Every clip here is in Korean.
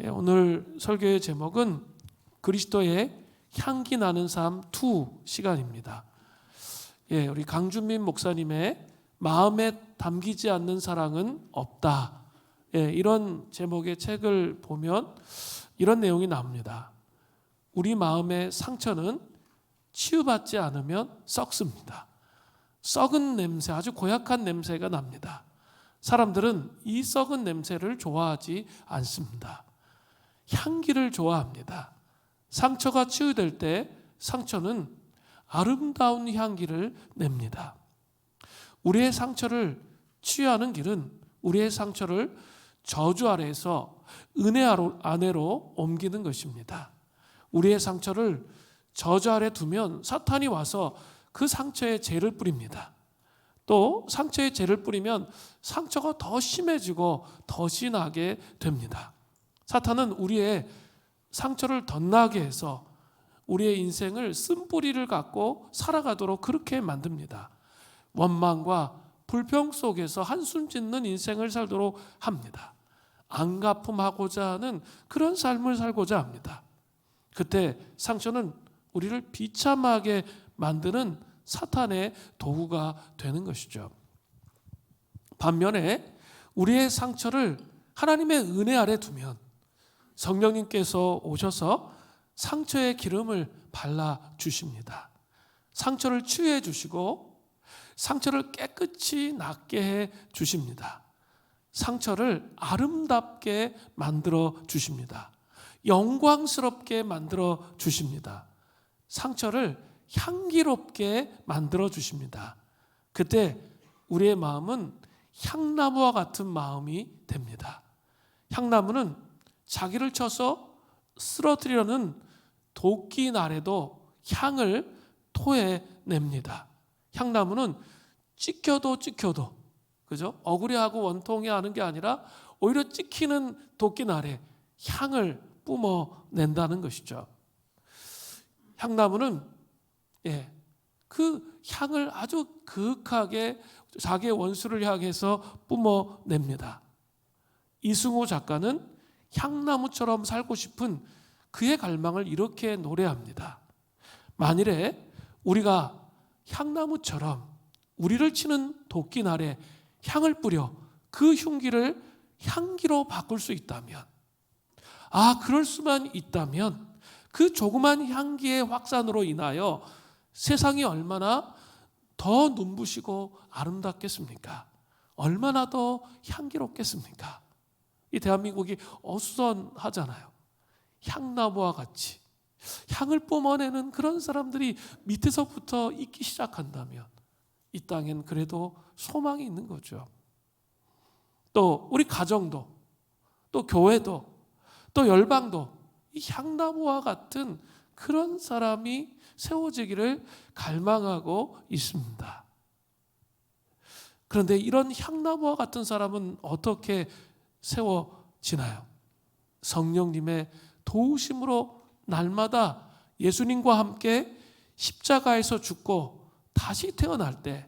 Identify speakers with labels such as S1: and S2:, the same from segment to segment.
S1: 오늘 설교의 제목은 그리스도의 향기 나는 삶 2 시간입니다. 우리 강준민 목사님의 마음에 담기지 않는 사랑은 없다. 이런 제목의 책을 보면 이런 내용이 나옵니다. 우리 마음의 상처는 치유받지 않으면 썩습니다. 썩은 냄새, 아주 고약한 냄새가 납니다. 사람들은 이 썩은 냄새를 좋아하지 않습니다. 향기를 좋아합니다. 상처가 치유될 때 상처는 아름다운 향기를 냅니다. 우리의 상처를 치유하는 길은 우리의 상처를 저주 아래에서 은혜 안으로 옮기는 것입니다. 우리의 상처를 저주 아래 두면 사탄이 와서 그 상처에 죄를 뿌립니다. 또 상처에 죄를 뿌리면 상처가 더 심해지고 더 진하게 됩니다. 사탄은 우리의 상처를 덧나게 해서 우리의 인생을 쓴뿌리를 갖고 살아가도록 그렇게 만듭니다. 원망과 불평 속에서 한숨 짓는 인생을 살도록 합니다. 안갚음하고자 하는 그런 삶을 살고자 합니다. 그때 상처는 우리를 비참하게 만드는 사탄의 도구가 되는 것이죠. 반면에 우리의 상처를 하나님의 은혜 아래 두면 성령님께서 오셔서 상처의 기름을 발라주십니다. 상처를 치유해 주시고 상처를 깨끗이 낫게 해 주십니다. 상처를 아름답게 만들어 주십니다. 영광스럽게 만들어 주십니다. 상처를 향기롭게 만들어 주십니다. 그때 우리의 마음은 향나무와 같은 마음이 됩니다. 향나무는 자기를 쳐서 쓰러뜨리려는 도끼 날에도 향을 토해냅니다. 향나무는 찍혀도 그죠? 억울해하고 원통해하는 게 아니라 오히려 찍히는 도끼 날에 향을 뿜어낸다는 것이죠. 향나무는 그 향을 아주 그윽하게 자기의 원수를 향해서 뿜어냅니다. 이승우 작가는 향나무처럼 살고 싶은 그의 갈망을 이렇게 노래합니다. 만일에 우리가 향나무처럼 우리를 치는 도끼 날에 향을 뿌려 그 흉기를 향기로 바꿀 수 있다면, 그럴 수만 있다면 그 조그만 향기의 확산으로 인하여 세상이 얼마나 더 눈부시고 아름답겠습니까? 얼마나 더 향기롭겠습니까? 이 대한민국이 어수선하잖아요. 향나무와 같이 향을 뿜어내는 그런 사람들이 밑에서부터 있기 시작한다면 이 땅엔 그래도 소망이 있는 거죠. 또 우리 가정도, 또 교회도, 또 열방도 이 향나무와 같은 그런 사람이 세워지기를 갈망하고 있습니다. 그런데 이런 향나무와 같은 사람은 어떻게 세워지나요? 성령님의 도우심으로 날마다 예수님과 함께 십자가에서 죽고 다시 태어날 때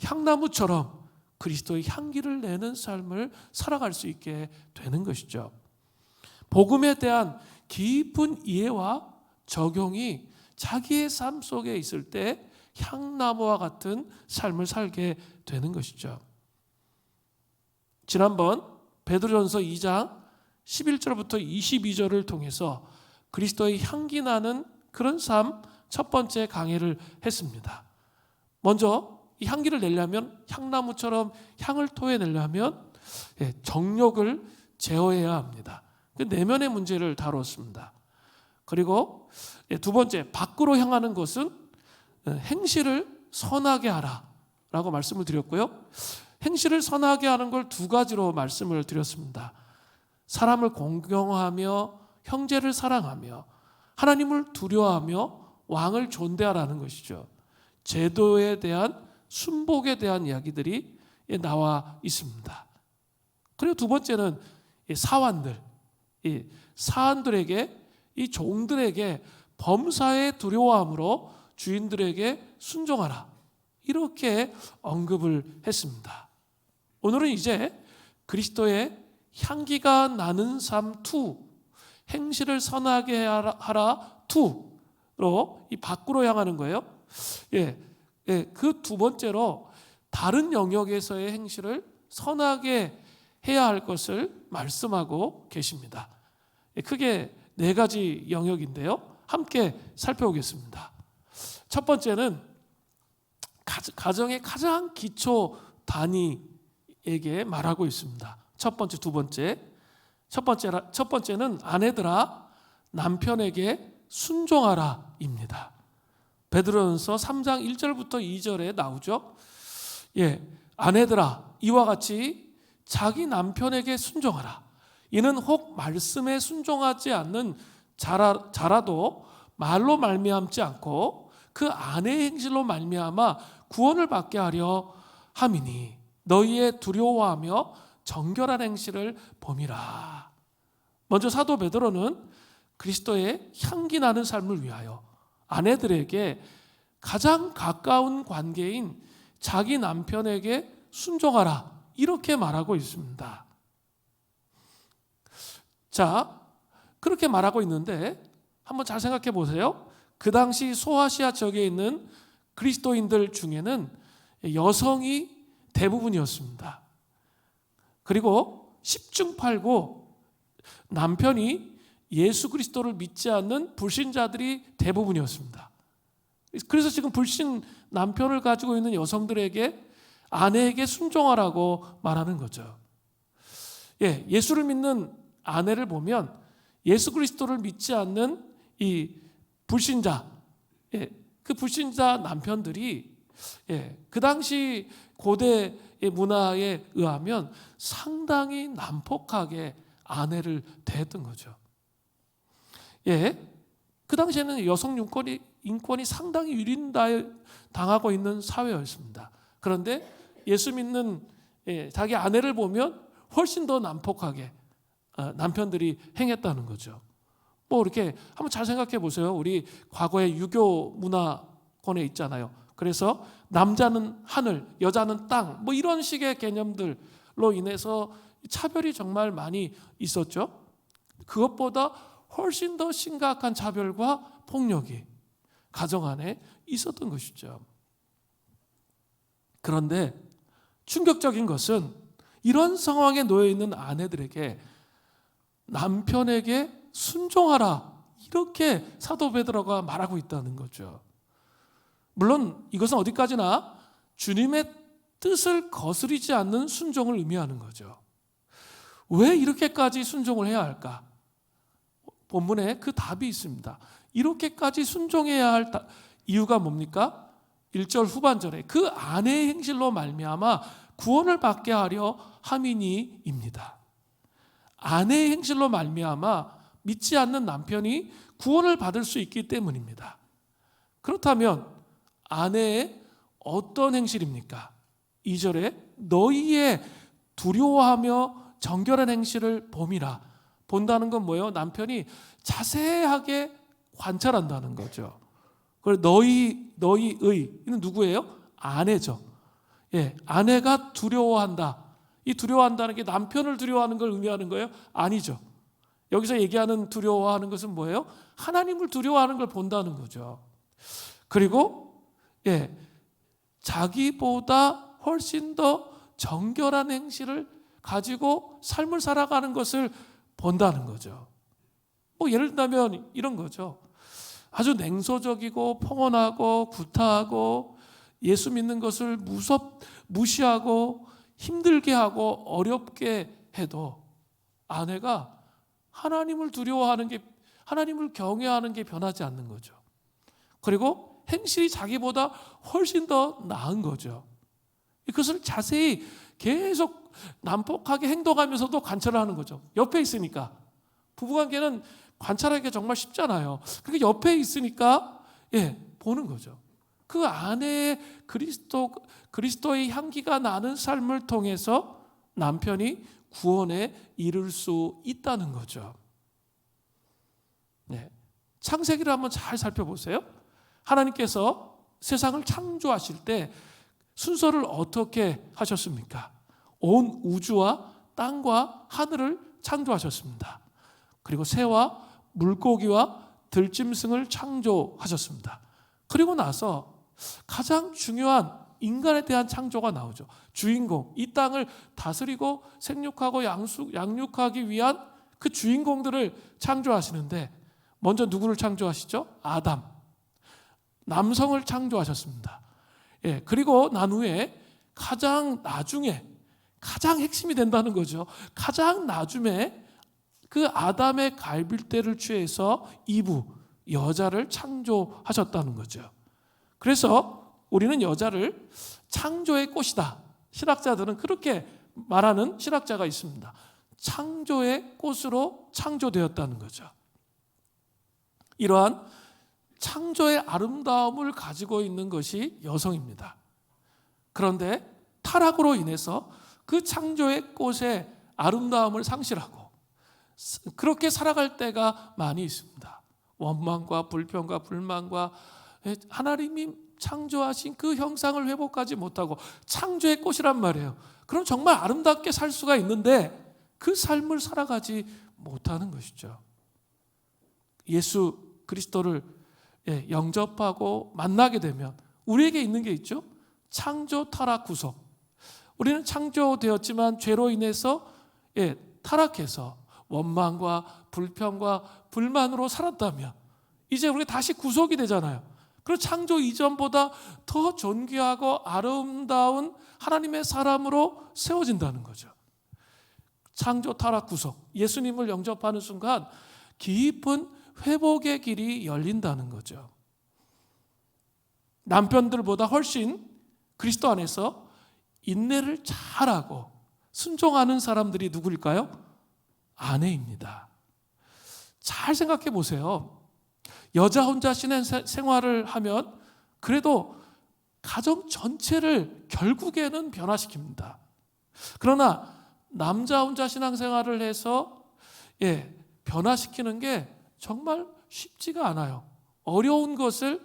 S1: 향나무처럼 그리스도의 향기를 내는 삶을 살아갈 수 있게 되는 것이죠. 복음에 대한 깊은 이해와 적용이 자기의 삶 속에 있을 때 향나무와 같은 삶을 살게 되는 것이죠. 지난번 베드로전서 2장 11절부터 22절을 통해서 그리스도의 향기 나는 그런 삶 첫 번째 강해를 했습니다. 먼저 이 향기를 내려면, 향나무처럼 향을 토해내려면 정욕을 제어해야 합니다. 그 내면의 문제를 다뤘습니다. 그리고 두 번째, 밖으로 향하는 것은 행실을 선하게 하라 라고 말씀을 드렸고요. 행실을 선하게 하는 걸 두 가지로 말씀을 드렸습니다. 사람을 공경하며 형제를 사랑하며 하나님을 두려워하며 왕을 존대하라는 것이죠. 제도에 대한 순복에 대한 이야기들이 나와 있습니다. 그리고 두 번째는 사안들에게, 이 종들에게 범사에 두려워함으로 주인들에게 순종하라, 이렇게 언급을 했습니다. 오늘은 이제 그리스도의 향기가 나는 삶 2, 행실을 선하게 하라 2로 이 밖으로 향하는 거예요. 그 두 번째로 다른 영역에서의 행실을 선하게 해야 할 것을 말씀하고 계십니다. 크게 4가지 영역인데요. 함께 살펴보겠습니다. 첫 번째는 가정의 가장 기초 단위에게 말하고 있습니다. 첫 번째, 두 번째. 첫 번째는 아내들아 남편에게 순종하라입니다. 베드로전서 3장 1절부터 2절에 나오죠. 아내들아 이와 같이 자기 남편에게 순종하라. 이는 혹 말씀에 순종하지 않는 자라도 말로 말미암지 않고 그 아내의 행실로 말미암아 구원을 받게 하려 함이니 너희의 두려워하며 정결한 행실을 범이라. 먼저 사도 베드로는 그리스도의 향기 나는 삶을 위하여 아내들에게 가장 가까운 관계인 자기 남편에게 순종하라 이렇게 말하고 있습니다. 자, 그렇게 말하고 있는데 한번 잘 생각해 보세요. 그 당시 소아시아 지역에 있는 그리스도인들 중에는 여성이 대부분이었습니다. 그리고 10중 8구 남편이 예수 그리스도를 믿지 않는 불신자들이 대부분이었습니다. 그래서 지금 불신 남편을 가지고 있는 여성들에게 아내에게 순종하라고 말하는 거죠. 예수를 믿는 아내를 보면 예수 그리스도를 믿지 않는 이 불신자, 그 불신자 남편들이 그 당시 고대의 문화에 의하면 상당히 난폭하게 아내를 대했던 거죠. 그 당시에는 여성 인권이 상당히 유린당하고 있는 사회였습니다. 그런데 예수 믿는 자기 아내를 보면 훨씬 더 난폭하게 남편들이 행했다는 거죠. 이렇게 한번 잘 생각해 보세요. 우리 과거에 유교 문화권에 있잖아요. 그래서 남자는 하늘, 여자는 땅, 이런 식의 개념들로 인해서 차별이 정말 많이 있었죠. 그것보다 훨씬 더 심각한 차별과 폭력이 가정 안에 있었던 것이죠. 그런데 충격적인 것은 이런 상황에 놓여 있는 아내들에게 남편에게 순종하라 이렇게 사도 베드로가 말하고 있다는 거죠. 물론 이것은 어디까지나 주님의 뜻을 거스르지 않는 순종을 의미하는 거죠. 왜 이렇게까지 순종을 해야 할까? 본문에 그 답이 있습니다. 이렇게까지 순종해야 할 이유가 뭡니까? 1절 후반절에 그 아내의 행실로 말미암아 구원을 받게 하려 함이니입니다. 아내의 행실로 말미암아 믿지 않는 남편이 구원을 받을 수 있기 때문입니다. 그렇다면 아내의 어떤 행실입니까? 2절에 너희의 두려워하며 정결한 행실을 봄이라. 본다는 건 뭐예요? 남편이 자세하게 관찰한다는 거죠. 그리고 너희의 이는 누구예요? 아내죠. 아내가 두려워한다. 이 두려워한다는 게 남편을 두려워하는 걸 의미하는 거예요? 아니죠. 여기서 얘기하는 두려워하는 것은 뭐예요? 하나님을 두려워하는 걸 본다는 거죠. 그리고 자기보다 훨씬 더 정결한 행실을 가지고 삶을 살아가는 것을 본다는 거죠. 예를 들면 이런 거죠. 아주 냉소적이고 포근하고 구타하고 예수 믿는 것을 무시하고 힘들게 하고 어렵게 해도 아내가 하나님을 두려워하는 게, 하나님을 경외하는 게 변하지 않는 거죠. 그리고 행실이 자기보다 훨씬 더 나은 거죠. 그것을 자세히 계속 난폭하게 행동하면서도 관찰을 하는 거죠. 옆에 있으니까. 부부관계는 관찰하기가 정말 쉽잖아요. 그렇게 옆에 있으니까 보는 거죠. 그 안에 그리스도의 향기가 나는 삶을 통해서 남편이 구원에 이를 수 있다는 거죠. 창세기를 한번 잘 살펴보세요. 하나님께서 세상을 창조하실 때 순서를 어떻게 하셨습니까? 온 우주와 땅과 하늘을 창조하셨습니다. 그리고 새와 물고기와 들짐승을 창조하셨습니다. 그리고 나서 가장 중요한 인간에 대한 창조가 나오죠. 주인공, 이 땅을 다스리고 생육하고 양육하기 위한 그 주인공들을 창조하시는데 먼저 누구를 창조하시죠? 아담, 남성을 창조하셨습니다. 그리고 난 후에 가장 나중에 가장 핵심이 된다는 거죠. 가장 나중에 그 아담의 갈빗대를 취해서 이브, 여자를 창조하셨다는 거죠. 그래서 우리는 여자를 창조의 꽃이다. 신학자들은 그렇게 말하는 신학자가 있습니다. 창조의 꽃으로 창조되었다는 거죠. 이러한 창조의 아름다움을 가지고 있는 것이 여성입니다. 그런데 타락으로 인해서 그 창조의 꽃의 아름다움을 상실하고 그렇게 살아갈 때가 많이 있습니다. 원망과 불평과 불만과 하나님이 창조하신 그 형상을 회복하지 못하고 창조의 꽃이란 말이에요. 그럼 정말 아름답게 살 수가 있는데 그 삶을 살아가지 못하는 것이죠. 예수 그리스도를 영접하고 만나게 되면 우리에게 있는 게 있죠. 창조, 타락, 구속. 우리는 창조되었지만 죄로 인해서 타락해서 원망과 불평과 불만으로 살았다면 이제 우리가 다시 구속이 되잖아요. 그리고 창조 이전보다 더 존귀하고 아름다운 하나님의 사람으로 세워진다는 거죠. 창조, 타락, 구속. 예수님을 영접하는 순간 깊은 회복의 길이 열린다는 거죠. 남편들보다 훨씬 그리스도 안에서 인내를 잘하고 순종하는 사람들이 누구일까요? 아내입니다. 잘 생각해 보세요. 여자 혼자 신앙 생활을 하면 그래도 가정 전체를 결국에는 변화시킵니다. 그러나 남자 혼자 신앙 생활을 해서 변화시키는 게 정말 쉽지가 않아요. 어려운 것을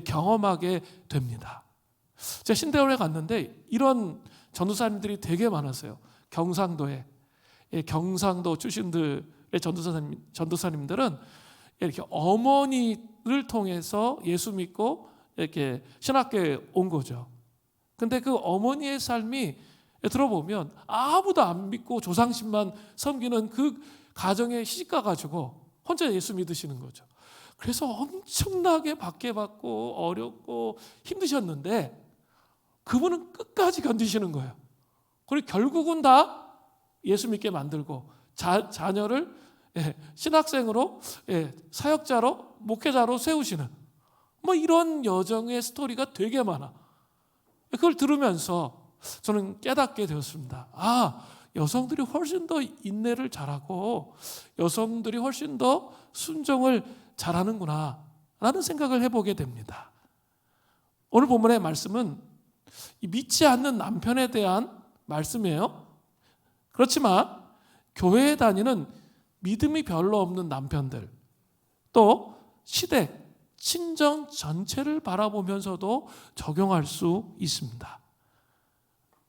S1: 경험하게 됩니다. 제가 신대원에 갔는데 이런 전도사님들이 되게 많았어요. 경상도에 경상도 출신들의 전도사님들은 이렇게 어머니를 통해서 예수 믿고 이렇게 신학교에 온 거죠. 근데 그 어머니의 삶이 들어보면 아무도 안 믿고 조상신만 섬기는 그 가정에 시집가 가지고 혼자 예수 믿으시는 거죠. 그래서 엄청나게 박해받고 어렵고 힘드셨는데 그분은 끝까지 견디시는 거예요. 그리고 결국은 다 예수 믿게 만들고 자녀를 신학생으로 사역자로 목회자로 세우시는 이런 여정의 스토리가 되게 많아. 그걸 들으면서 저는 깨닫게 되었습니다. 여성들이 훨씬 더 인내를 잘하고 여성들이 훨씬 더 순종을 잘하는구나 라는 생각을 해보게 됩니다. 오늘 본문의 말씀은 믿지 않는 남편에 대한 말씀이에요. 그렇지만 교회에 다니는 믿음이 별로 없는 남편들, 또 시댁, 친정 전체를 바라보면서도 적용할 수 있습니다.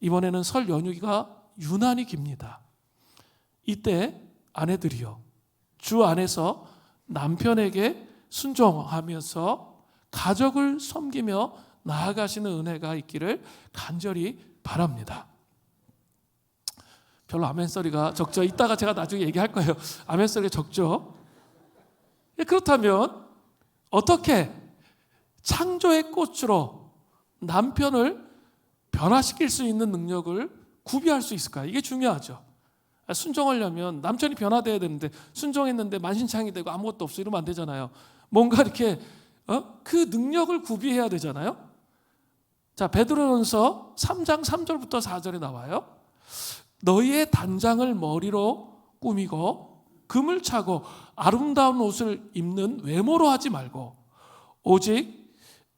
S1: 이번에는 설 연휴가 유난히 깁니다. 이때 아내들이요, 주 안에서 남편에게 순종하면서 가족을 섬기며 나아가시는 은혜가 있기를 간절히 바랍니다. 별로 아멘 소리가 적죠. 이따가 제가 나중에 얘기할 거예요. 아멘 소리가 적죠. 그렇다면 어떻게 창조의 꽃으로 남편을 변화시킬 수 있는 능력을 구비할 수 있을까요? 이게 중요하죠. 순종하려면 남편이 변화돼야 되는데 순종했는데 만신창이 되고 아무것도 없어 이러면 안 되잖아요. 뭔가 이렇게 그 능력을 구비해야 되잖아요. 자, 베드로전서 3장 3절부터 4절에 나와요. 너희의 단장을 머리로 꾸미고 금을 차고 아름다운 옷을 입는 외모로 하지 말고 오직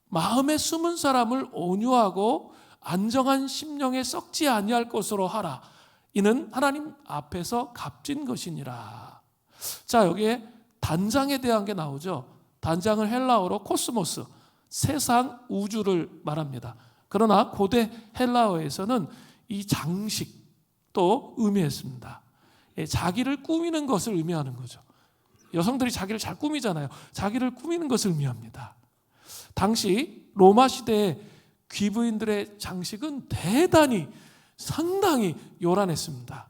S1: 마음에 숨은 사람을 온유하고 안정한 심령에 썩지 아니할 것으로 하라. 이는 하나님 앞에서 값진 것이니라. 자, 여기에 단장에 대한 게 나오죠. 단장은 헬라어로 코스모스, 세상 우주를 말합니다. 그러나 고대 헬라어에서는 이 장식도 의미했습니다. 자기를 꾸미는 것을 의미하는 거죠. 여성들이 자기를 잘 꾸미잖아요. 자기를 꾸미는 것을 의미합니다. 당시 로마 시대의 귀부인들의 장식은 대단히 상당히 요란했습니다.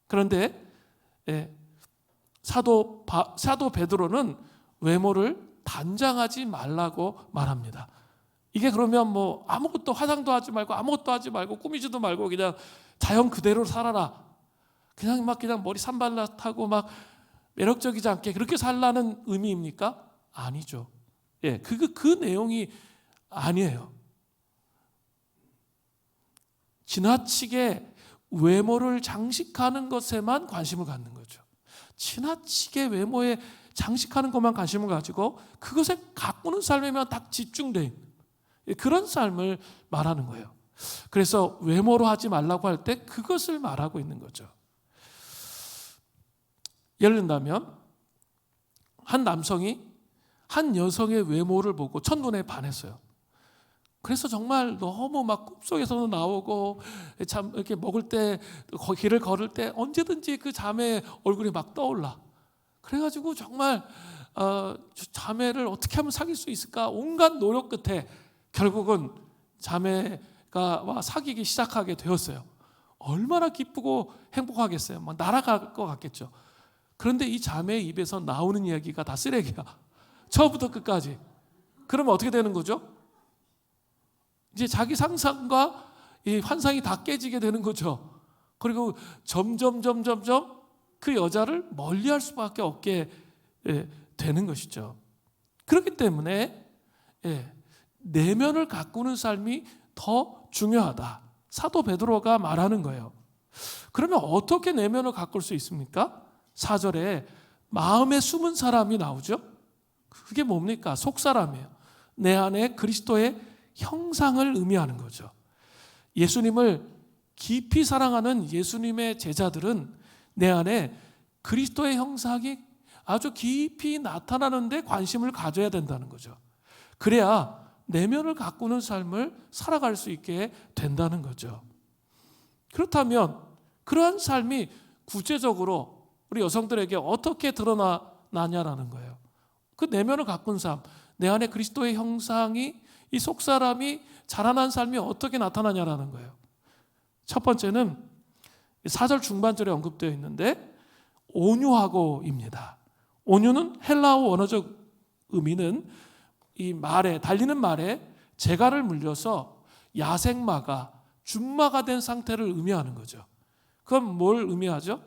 S1: 그런데 사도 베드로는 외모를 단장하지 말라고 말합니다. 이게 그러면 뭐 아무것도 화장도 하지 말고 아무것도 하지 말고 꾸미지도 말고 그냥 자연 그대로 살아라. 그냥 머리 산발라타고 막 매력적이지 않게 그렇게 살라는 의미입니까? 아니죠. 그 내용이 아니에요. 지나치게 외모를 장식하는 것에만 관심을 갖는 거죠. 지나치게 외모에 장식하는 것만 관심을 가지고 그것에 가꾸는 삶에만 딱 집중돼 있는 그런 삶을 말하는 거예요. 그래서 외모로 하지 말라고 할 때 그것을 말하고 있는 거죠. 예를 든다면 한 남성이 한 여성의 외모를 보고 첫눈에 반했어요. 그래서 정말 너무 막 꿈속에서도 나오고 참 이렇게 먹을 때 길을 걸을 때 언제든지 그 자매의 얼굴이 막 떠올라. 그래가지고 정말 자매를 어떻게 하면 사귈 수 있을까 온갖 노력 끝에 결국은 자매가 사귀기 시작하게 되었어요. 얼마나 기쁘고 행복하겠어요. 막 날아갈 것 같겠죠. 그런데 이 자매의 입에서 나오는 이야기가 다 쓰레기야. 처음부터 끝까지. 그러면 어떻게 되는 거죠? 이제 자기 상상과 이 환상이 다 깨지게 되는 거죠. 그리고 점점 그 여자를 멀리할 수밖에 없게 되는 것이죠. 그렇기 때문에 내면을 가꾸는 삶이 더 중요하다. 사도 베드로가 말하는 거예요. 그러면 어떻게 내면을 가꿀 수 있습니까? 4절에 마음에 숨은 사람이 나오죠. 그게 뭡니까? 속사람이에요. 내 안에 그리스도의 형상을 의미하는 거죠. 예수님을 깊이 사랑하는 예수님의 제자들은 내 안에 그리스도의 형상이 아주 깊이 나타나는 데 관심을 가져야 된다는 거죠. 그래야 내면을 가꾸는 삶을 살아갈 수 있게 된다는 거죠. 그렇다면 그러한 삶이 구체적으로 우리 여성들에게 어떻게 드러나냐라는 거예요. 그 내면을 가꾼 삶, 내 안에 그리스도의 형상이 이 속사람이 자라난 삶이 어떻게 나타나냐라는 거예요. 첫 번째는 4절 중반절에 언급되어 있는데 온유하고입니다. 온유는 헬라어 원어적 의미는 이 말에 달리는 말에 재갈을 물려서 야생마가 준마가 된 상태를 의미하는 거죠. 그건 뭘 의미하죠?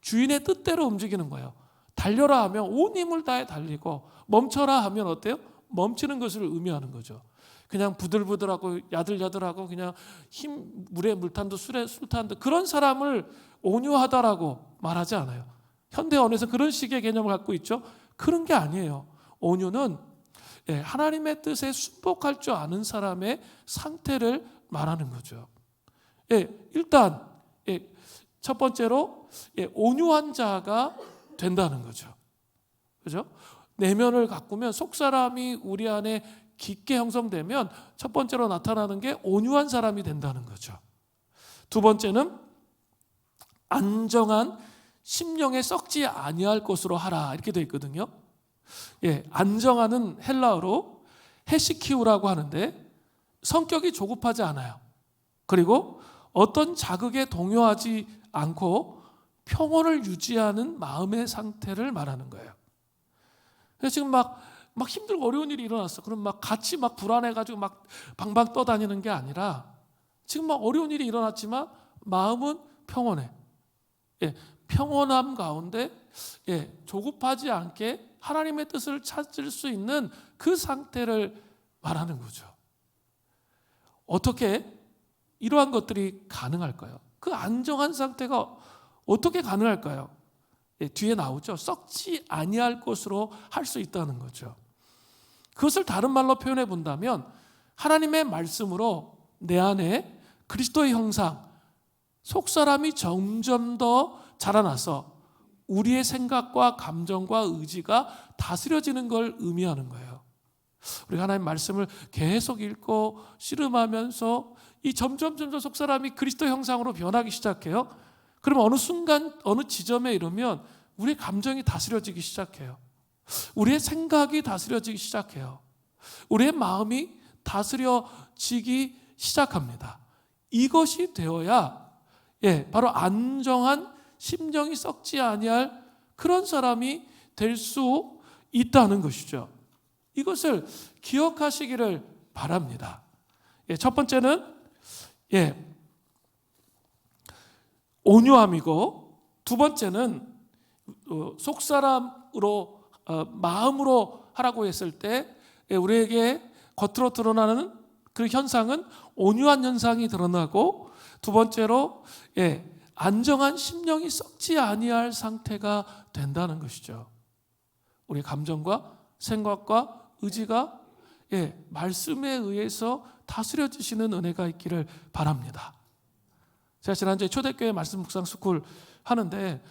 S1: 주인의 뜻대로 움직이는 거예요. 달려라 하면 온 힘을 다해 달리고 멈춰라 하면 어때요? 멈추는 것을 의미하는 거죠. 그냥 부들부들하고 야들야들하고 그냥 물에 물탄도 술에 술탄도 그런 사람을 온유하다라고 말하지 않아요. 현대 언어에서 그런 식의 개념을 갖고 있죠. 그런 게 아니에요. 온유는 하나님의 뜻에 순복할 줄 아는 사람의 상태를 말하는 거죠. 일단 첫 번째로 온유한 자가 된다는 거죠. 그죠? 내면을 가꾸면 속사람이 우리 안에 깊게 형성되면 첫 번째로 나타나는 게 온유한 사람이 된다는 거죠. 두 번째는 안정한 심령에 썩지 아니할 것으로 하라 이렇게 되어 있거든요. 안정하는 헬라어로 헤시키우라고 하는데 성격이 조급하지 않아요. 그리고 어떤 자극에 동요하지 않고 평온을 유지하는 마음의 상태를 말하는 거예요. 그래서 지금 막 힘들고 어려운 일이 일어났어. 그럼 막 같이 막 불안해가지고 막 방방 떠다니는 게 아니라 지금 막 어려운 일이 일어났지만 마음은 평온해. 평온함 가운데 조급하지 않게 하나님의 뜻을 찾을 수 있는 그 상태를 말하는 거죠. 어떻게 이러한 것들이 가능할까요? 그 안정한 상태가 어떻게 가능할까요? 뒤에 나오죠. 썩지 아니할 것으로 할 수 있다는 거죠. 그것을 다른 말로 표현해 본다면 하나님의 말씀으로 내 안에 그리스도의 형상, 속사람이 점점 더 자라나서 우리의 생각과 감정과 의지가 다스려지는 걸 의미하는 거예요. 우리가 하나님 말씀을 계속 읽고 씨름하면서 이 점점 속사람이 그리스도 형상으로 변하기 시작해요. 그러면 어느 순간 어느 지점에 이르면 우리의 감정이 다스려지기 시작해요. 우리의 생각이 다스려지기 시작해요. 우리의 마음이 다스려지기 시작합니다. 이것이 되어야 바로 안정한 심정이 썩지 아니할 그런 사람이 될 수 있다는 것이죠. 이것을 기억하시기를 바랍니다. 첫 번째는 온유함이고, 두 번째는 속사람으로 마음으로 하라고 했을 때 우리에게 겉으로 드러나는 그 현상은 온유한 현상이 드러나고, 두 번째로 안정한 심령이 썩지 아니할 상태가 된다는 것이죠. 우리 감정과 생각과 의지가 말씀에 의해서 다스려지시는 은혜가 있기를 바랍니다. 제가 지난주에 초대교회 말씀 묵상 스쿨 하는데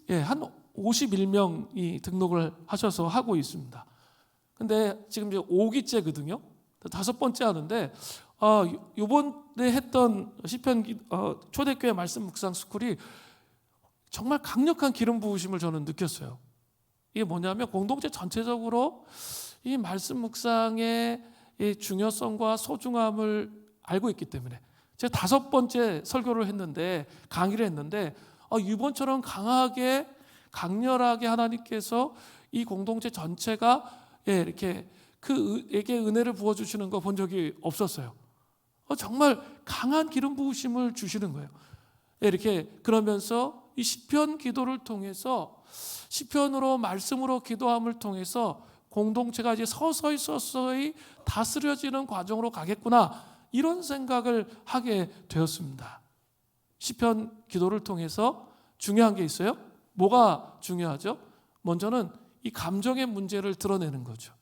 S1: 한 51명이 등록을 하셔서 하고 있습니다. 근데 지금 이제 5기째거든요. 5번째 하는데 이번에 했던 시편 초대교회 말씀 묵상 스쿨이 정말 강력한 기름 부으심을 저는 느꼈어요. 이게 뭐냐면 공동체 전체적으로 이 말씀 묵상의 이 중요성과 소중함을 알고 있기 때문에, 제가 5번째 설교를 했는데, 강의를 했는데 이번처럼 강하게 강렬하게 하나님께서 이 공동체 전체가 이렇게 그에게 은혜를 부어주시는 거 본 적이 없었어요. 정말 강한 기름 부으심을 주시는 거예요. 이렇게 그러면서 이 시편 기도를 통해서, 시편으로 말씀으로 기도함을 통해서 공동체가 이제 서서히 다스려지는 과정으로 가겠구나, 이런 생각을 하게 되었습니다. 시편 기도를 통해서 중요한 게 있어요. 뭐가 중요하죠? 먼저는 이 감정의 문제를 드러내는 거죠.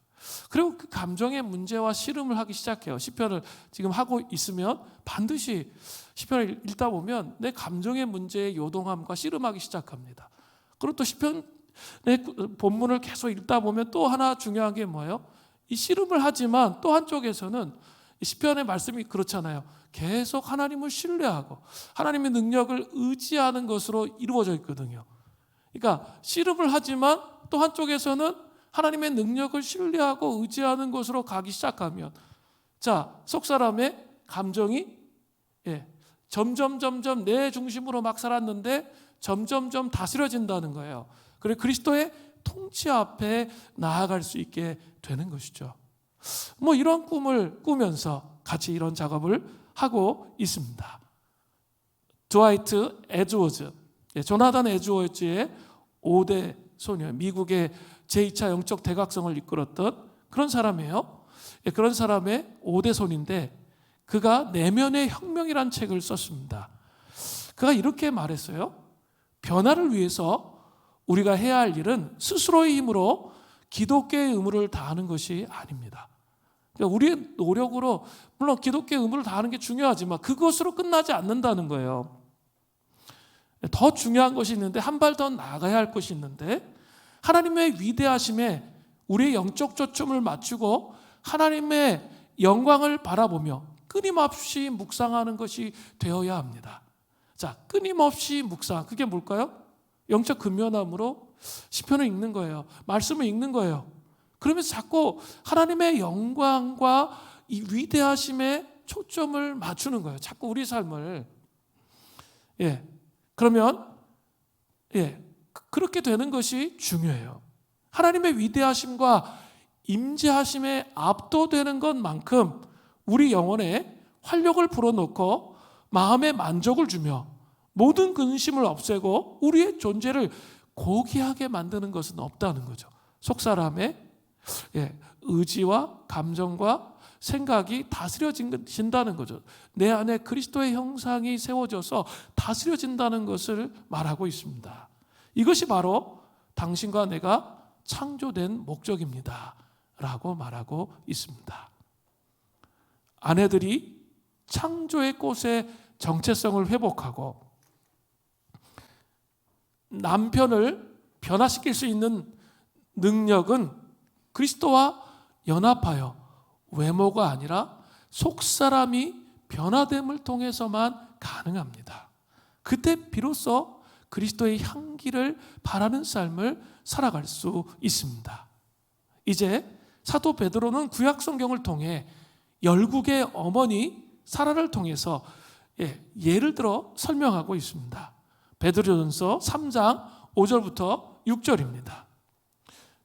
S1: 그리고 그 감정의 문제와 씨름을 하기 시작해요. 시편을 지금 하고 있으면 반드시 시편을 읽다 보면 내 감정의 문제에 요동함과 씨름하기 시작합니다. 그리고 또 시편의 본문을 계속 읽다 보면 또 하나 중요한 게 뭐예요? 이 씨름을 하지만 또 한쪽에서는 시편의 말씀이 그렇잖아요. 계속 하나님을 신뢰하고 하나님의 능력을 의지하는 것으로 이루어져 있거든요. 그러니까 씨름을 하지만 또 한쪽에서는 하나님의 능력을 신뢰하고 의지하는 것으로 가기 시작하면, 속사람의 감정이 점점 내 중심으로 막 살았는데 점점 다스려진다는 거예요. 그리고 그리스도의 통치 앞에 나아갈 수 있게 되는 것이죠. 이런 꿈을 꾸면서 같이 이런 작업을 하고 있습니다. 드와이트 에즈워즈, 조나단 에즈워즈의 5대 소녀, 미국의 제2차 영적 대각성을 이끌었던 그런 사람이에요. 그런 사람의 5대 손인데, 그가 내면의 혁명이라는 책을 썼습니다. 그가 이렇게 말했어요. 변화를 위해서 우리가 해야 할 일은 스스로의 힘으로 기독교의 의무를 다하는 것이 아닙니다. 그러니까 우리의 노력으로, 물론 기독교의 의무를 다하는 게 중요하지만 그것으로 끝나지 않는다는 거예요. 더 중요한 것이 있는데, 한 발 더 나아가야 할 것이 있는데, 하나님의 위대하심에 우리의 영적 초점을 맞추고 하나님의 영광을 바라보며 끊임없이 묵상하는 것이 되어야 합니다. 끊임없이 묵상, 그게 뭘까요? 영적 근면함으로 시편을 읽는 거예요. 말씀을 읽는 거예요. 그러면서 자꾸 하나님의 영광과 이 위대하심에 초점을 맞추는 거예요. 자꾸 우리 삶을. 그러면 그렇게 되는 것이 중요해요. 하나님의 위대하심과 임재하심에 압도되는 것만큼 우리 영혼에 활력을 불어넣고 마음에 만족을 주며 모든 근심을 없애고 우리의 존재를 고귀하게 만드는 것은 없다는 거죠. 속사람의 의지와 감정과 생각이 다스려진다는 거죠. 내 안에 그리스도의 형상이 세워져서 다스려진다는 것을 말하고 있습니다. 이것이 바로 당신과 내가 창조된 목적입니다 라고 말하고 있습니다. 아내들이 창조의 꽃의 정체성을 회복하고 남편을 변화시킬 수 있는 능력은 그리스도와 연합하여 외모가 아니라 속사람이 변화됨을 통해서만 가능합니다. 그때 비로소 그리스도의 향기를 바라는 삶을 살아갈 수 있습니다. 이제 사도 베드로는 구약 성경을 통해 열국의 어머니 사라를 통해서 예를 들어 설명하고 있습니다. 베드로전서 3장 5절부터 6절입니다.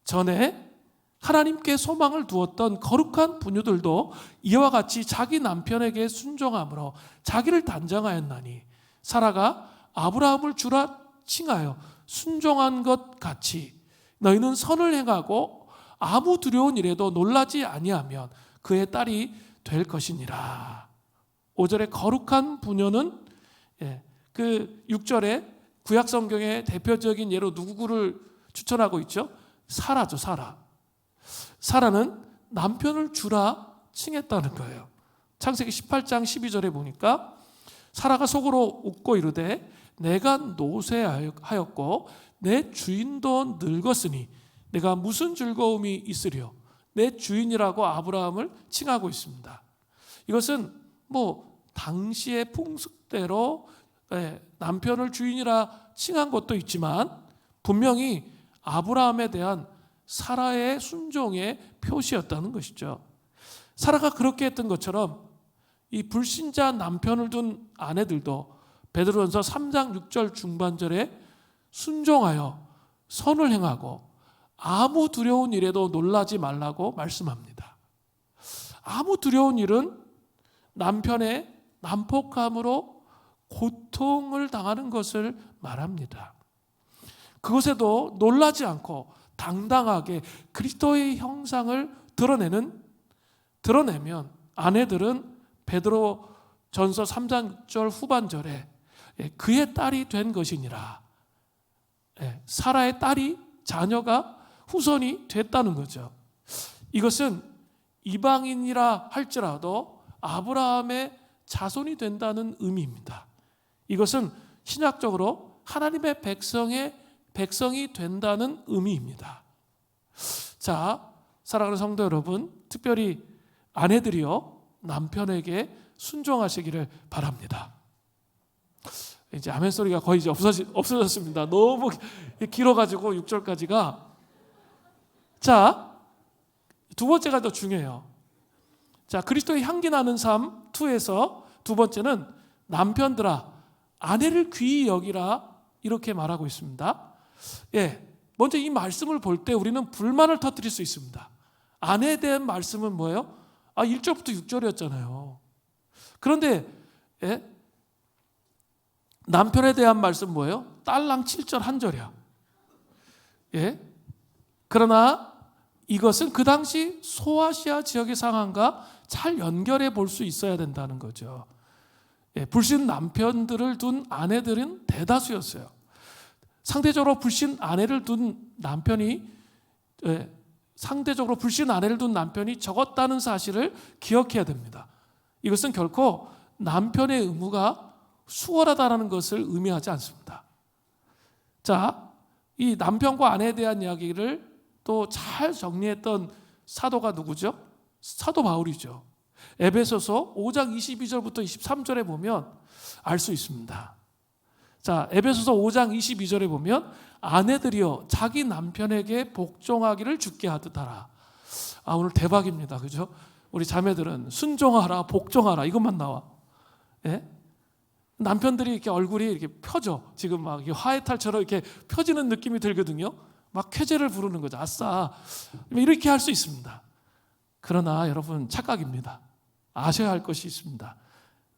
S1: 전에 하나님께 소망을 두었던 거룩한 부녀들도 이와 같이 자기 남편에게 순종함으로 자기를 단정하였나니 사라가 아브라함을 주라 칭하여 순종한 것 같이 너희는 선을 행하고 아무 두려운 일에도 놀라지 아니하면 그의 딸이 될 것이니라. 5절에 거룩한 부녀는 그 6절에 구약 성경의 대표적인 예로 누구를 추천하고 있죠? 사라죠, 사라. 사라는 남편을 주라 칭했다는 거예요. 창세기 18장 12절에 보니까 사라가 속으로 웃고 이르되 내가 노쇠하였고 내 주인도 늙었으니 내가 무슨 즐거움이 있으리요. 내 주인이라고 아브라함을 칭하고 있습니다. 이것은 당시의 풍습대로 남편을 주인이라 칭한 것도 있지만 분명히 아브라함에 대한 사라의 순종의 표시였다는 것이죠. 사라가 그렇게 했던 것처럼 이 불신자 남편을 둔 아내들도 베드로전서 3장 6절 중반절에 순종하여 선을 행하고 아무 두려운 일에도 놀라지 말라고 말씀합니다. 아무 두려운 일은 남편의 난폭함으로 고통을 당하는 것을 말합니다. 그것에도 놀라지 않고 당당하게 그리스도의 형상을 드러내면 아내들은 베드로전서 3장 6절 후반절에 그의 딸이 된 것이니라. 사라의 딸이 자녀가 후손이 됐다는 거죠. 이것은 이방인이라 할지라도 아브라함의 자손이 된다는 의미입니다. 이것은 신학적으로 하나님의 백성이 된다는 의미입니다. 자, 사랑하는 성도 여러분, 특별히 아내들이요 남편에게 순종하시기를 바랍니다. 이제 아멘 소리가 거의 이제 없어졌습니다. 너무 길어가지고 6절까지가. 자, 두 번째가 더 중요해요. 자, 그리스도의 향기 나는 삶 2에서 두 번째는 남편들아 아내를 귀히 여기라 이렇게 말하고 있습니다. 먼저 이 말씀을 볼 때 우리는 불만을 터뜨릴 수 있습니다. 아내에 대한 말씀은 뭐예요? 1절부터 6절이었잖아요. 그런데 남편에 대한 말씀 뭐예요? 딸랑 7절 1절이야. 그러나 이것은 그 당시 소아시아 지역의 상황과 잘 연결해 볼 수 있어야 된다는 거죠. 불신 남편들을 둔 아내들은 대다수였어요. 상대적으로 불신 아내를 둔 남편이 적었다는 사실을 기억해야 됩니다. 이것은 결코 남편의 의무가 수월하다는 것을 의미하지 않습니다. 자, 이 남편과 아내에 대한 이야기를 또 잘 정리했던 사도가 누구죠? 사도 바울이죠. 에베소서 5장 22절부터 23절에 보면 알 수 있습니다. 자, 에베소서 5장 22절에 보면 아내들이여 자기 남편에게 복종하기를 주께 하듯 하라. 오늘 대박입니다. 그죠? 우리 자매들은 순종하라, 복종하라 이것만 나와. 남편들이 이렇게 얼굴이 이렇게 펴져. 지금 막 화해탈처럼 이렇게 펴지는 느낌이 들거든요. 막 쾌재를 부르는 거죠. 아싸. 이렇게 할 수 있습니다. 그러나 여러분 착각입니다. 아셔야 할 것이 있습니다.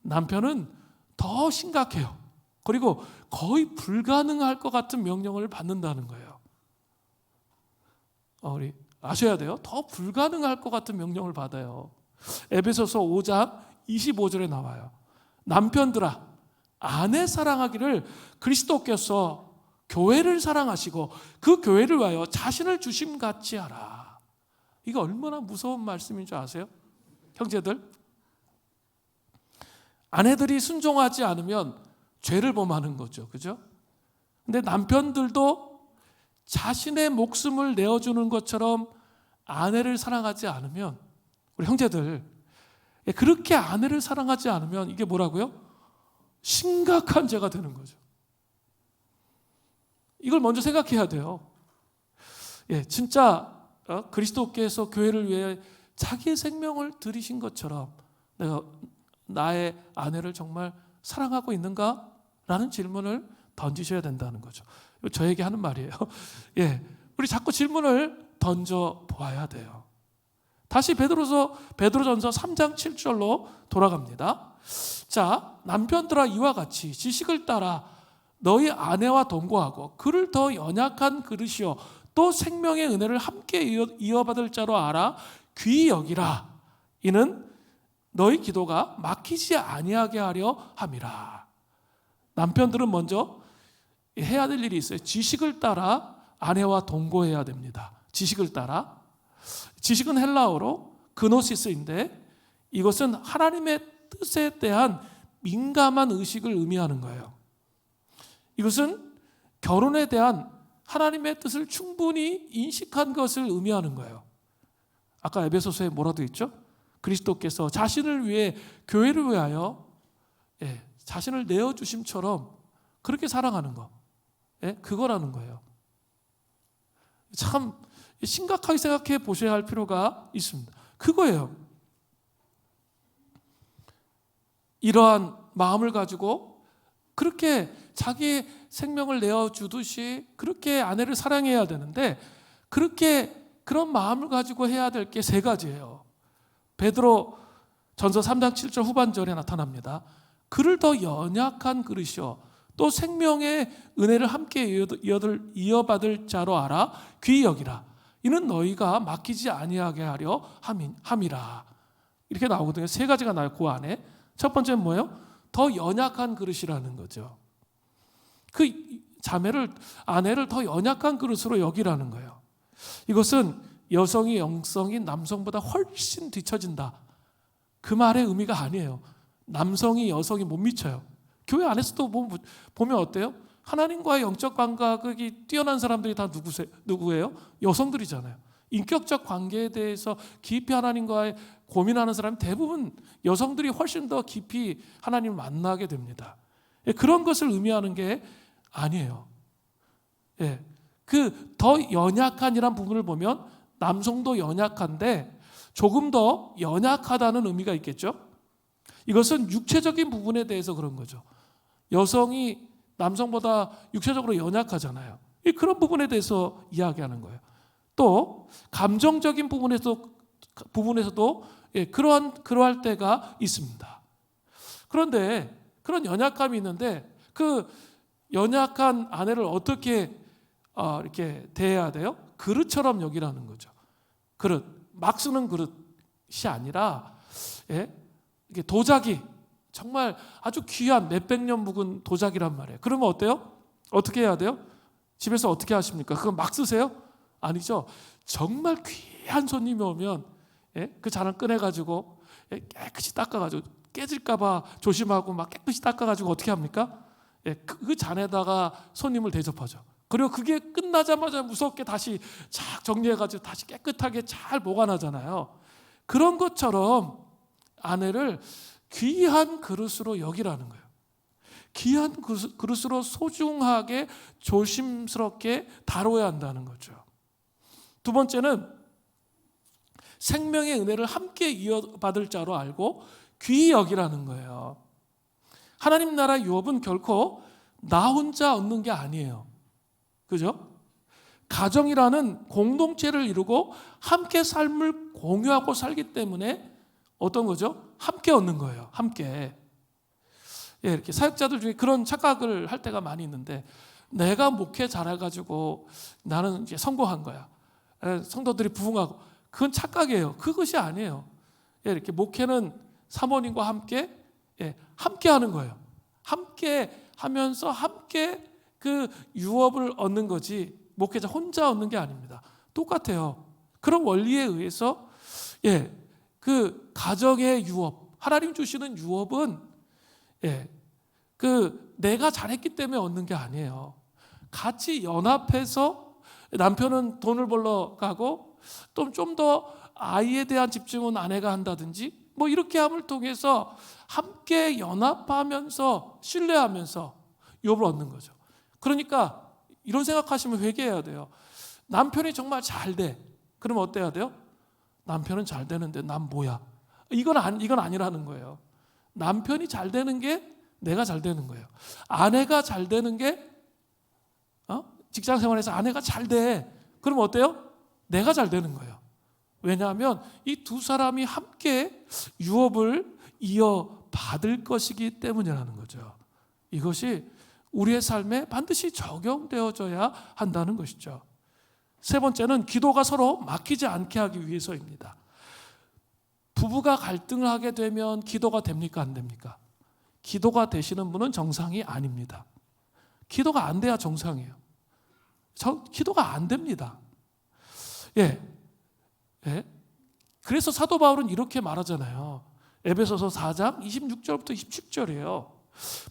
S1: 남편은 더 심각해요. 그리고 거의 불가능할 것 같은 명령을 받는다는 거예요. 우리 아셔야 돼요. 더 불가능할 것 같은 명령을 받아요. 에베소서 5장 25절에 나와요. 남편들아 아내 사랑하기를 그리스도께서 교회를 사랑하시고 그 교회를 위하여 자신을 주심같이 하라. 이거 얼마나 무서운 말씀인 줄 아세요? 형제들, 아내들이 순종하지 않으면 죄를 범하는 거죠. 그죠? 근데 남편들도 자신의 목숨을 내어주는 것처럼 아내를 사랑하지 않으면, 우리 형제들, 그렇게 아내를 사랑하지 않으면 이게 뭐라고요? 심각한 죄가 되는 거죠. 이걸 먼저 생각해야 돼요. 진짜 그리스도께서 교회를 위해 자기의 생명을 들이신 것처럼 내가 나의 아내를 정말 사랑하고 있는가? 라는 질문을 던지셔야 된다는 거죠. 저에게 하는 말이에요. 우리 자꾸 질문을 던져 보아야 돼요. 다시 베드로전서 3장 7절로 돌아갑니다. 자, 남편들아 이와 같이 지식을 따라 너희 아내와 동거하고 그를 더 연약한 그릇이요 또 생명의 은혜를 함께 이어받을 자로 알아 귀히 여기라. 이는 너희 기도가 막히지 아니하게 하려 함이라. 남편들은 먼저 해야 될 일이 있어요. 지식을 따라 아내와 동거해야 됩니다. 지식을 따라. 지식은 헬라어로 그노시스인데 이것은 하나님의 뜻에 대한 민감한 의식을 의미하는 거예요. 이것은 결혼에 대한 하나님의 뜻을 충분히 인식한 것을 의미하는 거예요. 아까 에베소서에 뭐라도 있죠? 그리스도께서 자신을 위해 교회를 위하여 자신을 내어주심처럼 그렇게 사랑하는 거, 그거라는 거예요. 참 심각하게 생각해 보셔야 할 필요가 있습니다. 그거예요. 이러한 마음을 가지고 그렇게 자기의 생명을 내어주듯이 그렇게 아내를 사랑해야 되는데 그런 마음을 가지고 해야 될 게 세 가지예요. 베드로 전서 3장 7절 후반절에 나타납니다. 그를 더 연약한 그릇이요 또 생명의 은혜를 함께 이어받을 자로 알아 귀히 여기라. 이는 너희가 막히지 아니하게 하려 함이라. 이렇게 나오거든요. 세 가지가 나와요. 그 안에 첫 번째는 뭐예요? 더 연약한 그릇이라는 거죠. 그 아내를 더 연약한 그릇으로 여기라는 거예요. 이것은 여성이 영성이 남성보다 훨씬 뒤처진다. 그 말의 의미가 아니에요. 남성이 여성이 못 미쳐요. 교회 안에서도 보면 어때요? 하나님과의 영적 감각이 뛰어난 사람들이 다 누구예요? 여성들이잖아요. 인격적 관계에 대해서 깊이 하나님과의 고민하는 사람이 대부분 여성들이 훨씬 더 깊이 하나님을 만나게 됩니다. 그런 것을 의미하는 게 아니에요. 그 더 연약한이란 부분을 보면 남성도 연약한데 조금 더 연약하다는 의미가 있겠죠. 이것은 육체적인 부분에 대해서 그런 거죠. 여성이 남성보다 육체적으로 연약하잖아요. 그런 부분에 대해서 이야기하는 거예요. 또 감정적인 부분에서도 그러할 때가 있습니다. 그런데 그런 연약감이 있는데 그 연약한 아내를 어떻게 이렇게 대해야 돼요? 그릇처럼 여기라는 거죠. 그릇, 막 쓰는 그릇이 아니라 이게 도자기, 정말 아주 귀한 몇백 년 묵은 도자기란 말이에요. 그러면 어때요? 어떻게 해야 돼요? 집에서 어떻게 하십니까? 그거 막 쓰세요? 아니죠. 정말 귀한 손님이 오면 그 잔을 꺼내가지고 깨끗이 닦아가지고 깨질까 봐 조심하고 막 깨끗이 닦아가지고 어떻게 합니까? 그 잔에다가 손님을 대접하죠. 그리고 그게 끝나자마자 무섭게 다시 쫙 정리해가지고 다시 깨끗하게 잘 보관하잖아요. 그런 것처럼 아내를 귀한 그릇으로 여기라는 거예요. 귀한 그릇으로 소중하게 조심스럽게 다뤄야 한다는 거죠. 두 번째는 생명의 은혜를 함께 이어받을 자로 알고 귀히 여기라는 거예요. 하나님 나라 유업은 결코 나 혼자 얻는 게 아니에요. 그죠? 가정이라는 공동체를 이루고 함께 삶을 공유하고 살기 때문에 어떤 거죠? 함께 얻는 거예요. 함께. 이렇게 사역자들 중에 그런 착각을 할 때가 많이 있는데 내가 목회 잘해가지고 나는 이제 성공한 거야. 성도들이 부흥하고 그건 착각이에요. 그것이 아니에요. 이렇게 목회는 사모님과 함께 하는 거예요. 함께 하면서 함께 그 유업을 얻는 거지 목회자 혼자 얻는 게 아닙니다. 똑같아요. 그런 원리에 의해서 그 가정의 유업, 하나님 주시는 유업은 그 내가 잘했기 때문에 얻는 게 아니에요. 같이 연합해서 남편은 돈을 벌러 가고 또 좀 더 아이에 대한 집중은 아내가 한다든지 뭐 이렇게 함을 통해서 함께 연합하면서 신뢰하면서 유업을 얻는 거죠. 그러니까 이런 생각하시면 회개해야 돼요. 남편이 정말 잘 돼. 그러면 어때야 돼요? 남편은 잘 되는데 난 뭐야? 이건 아니라는 거예요. 남편이 잘 되는 게 내가 잘 되는 거예요. 아내가 잘 되는 게 직장 생활에서 아내가 잘 돼. 그러면 어때요? 내가 잘 되는 거예요. 왜냐하면 이 두 사람이 함께 유업을 이어받을 것이기 때문이라는 거죠. 이것이 우리의 삶에 반드시 적용되어져야 한다는 것이죠. 세 번째는 기도가 서로 막히지 않게 하기 위해서입니다. 부부가 갈등을 하게 되면 기도가 됩니까? 안 됩니까? 기도가 되시는 분은 정상이 아닙니다. 기도가 안 돼야 정상이에요. 기도가 안 됩니다. 예. 그래서 사도 바울은 이렇게 말하잖아요. 에베소서 4장 26절부터 27절이에요.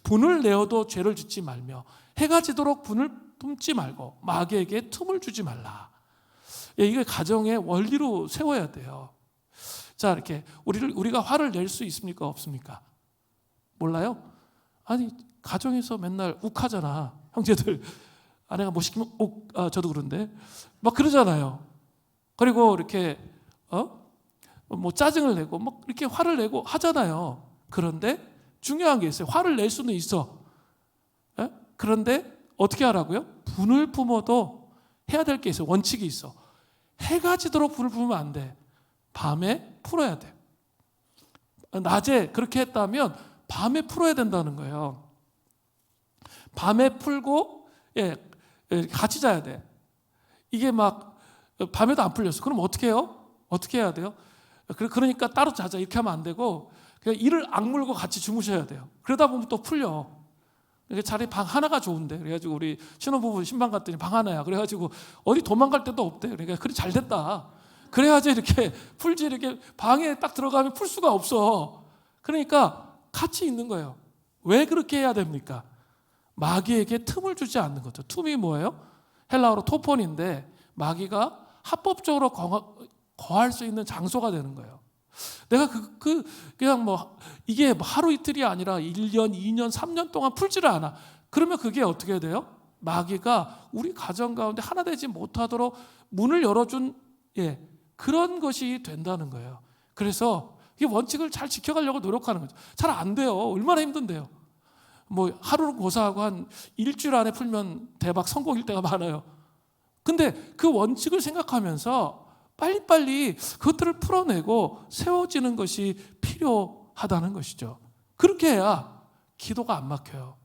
S1: 분을 내어도 죄를 짓지 말며 해가 지도록 분을 품지 말고 마귀에게 틈을 주지 말라. 이게 가정의 원리로 세워야 돼요. 자, 이렇게 우리가 화를 낼 수 있습니까? 없습니까? 몰라요? 아니, 가정에서 맨날 욱하잖아. 형제들 아내가 뭐 시키면 저도 그런데 막 그러잖아요. 그리고 이렇게 뭐 짜증을 내고 막 이렇게 화를 내고 하잖아요. 그런데 중요한 게 있어요. 화를 낼 수는 있어. 그런데 어떻게 하라고요? 분을 품어도 해야 될 게 있어요. 원칙이 있어. 해가 지도록 분을 품으면 안 돼. 밤에 풀어야 돼. 낮에 그렇게 했다면 밤에 풀어야 된다는 거예요. 밤에 풀고 같이 자야 돼. 이게 막 밤에도 안 풀렸어. 그럼 어떻게 해요? 어떻게 해야 돼요? 그러니까 따로 자자 이렇게 하면 안 되고 그냥 이를 악물고 같이 주무셔야 돼요. 그러다 보면 또 풀려. 자리 방 하나가 좋은데 그래가지고 우리 신혼부부 신방 갔더니 방 하나야. 그래가지고 어디 도망갈 데도 없대. 그러니까 그래 잘 됐다. 그래야지 이렇게 풀지. 이렇게 방에 딱 들어가면 풀 수가 없어. 그러니까 같이 있는 거예요. 왜 그렇게 해야 됩니까? 마귀에게 틈을 주지 않는 거죠. 틈이 뭐예요? 헬라어로 토폰인데 마귀가 합법적으로 거할 수 있는 장소가 되는 거예요. 내가 그냥 이게 하루 이틀이 아니라 1년, 2년, 3년 동안 풀지를 않아. 그러면 그게 어떻게 돼요? 마귀가 우리 가정 가운데 하나 되지 못하도록 문을 열어준 그런 것이 된다는 거예요. 그래서 이 원칙을 잘 지켜가려고 노력하는 거죠. 잘 안 돼요. 얼마나 힘든데요. 하루를 고사하고 한 일주일 안에 풀면 대박 성공일 때가 많아요. 근데 그 원칙을 생각하면서 빨리빨리 그것들을 풀어내고 세워지는 것이 필요하다는 것이죠. 그렇게 해야 기도가 안 막혀요.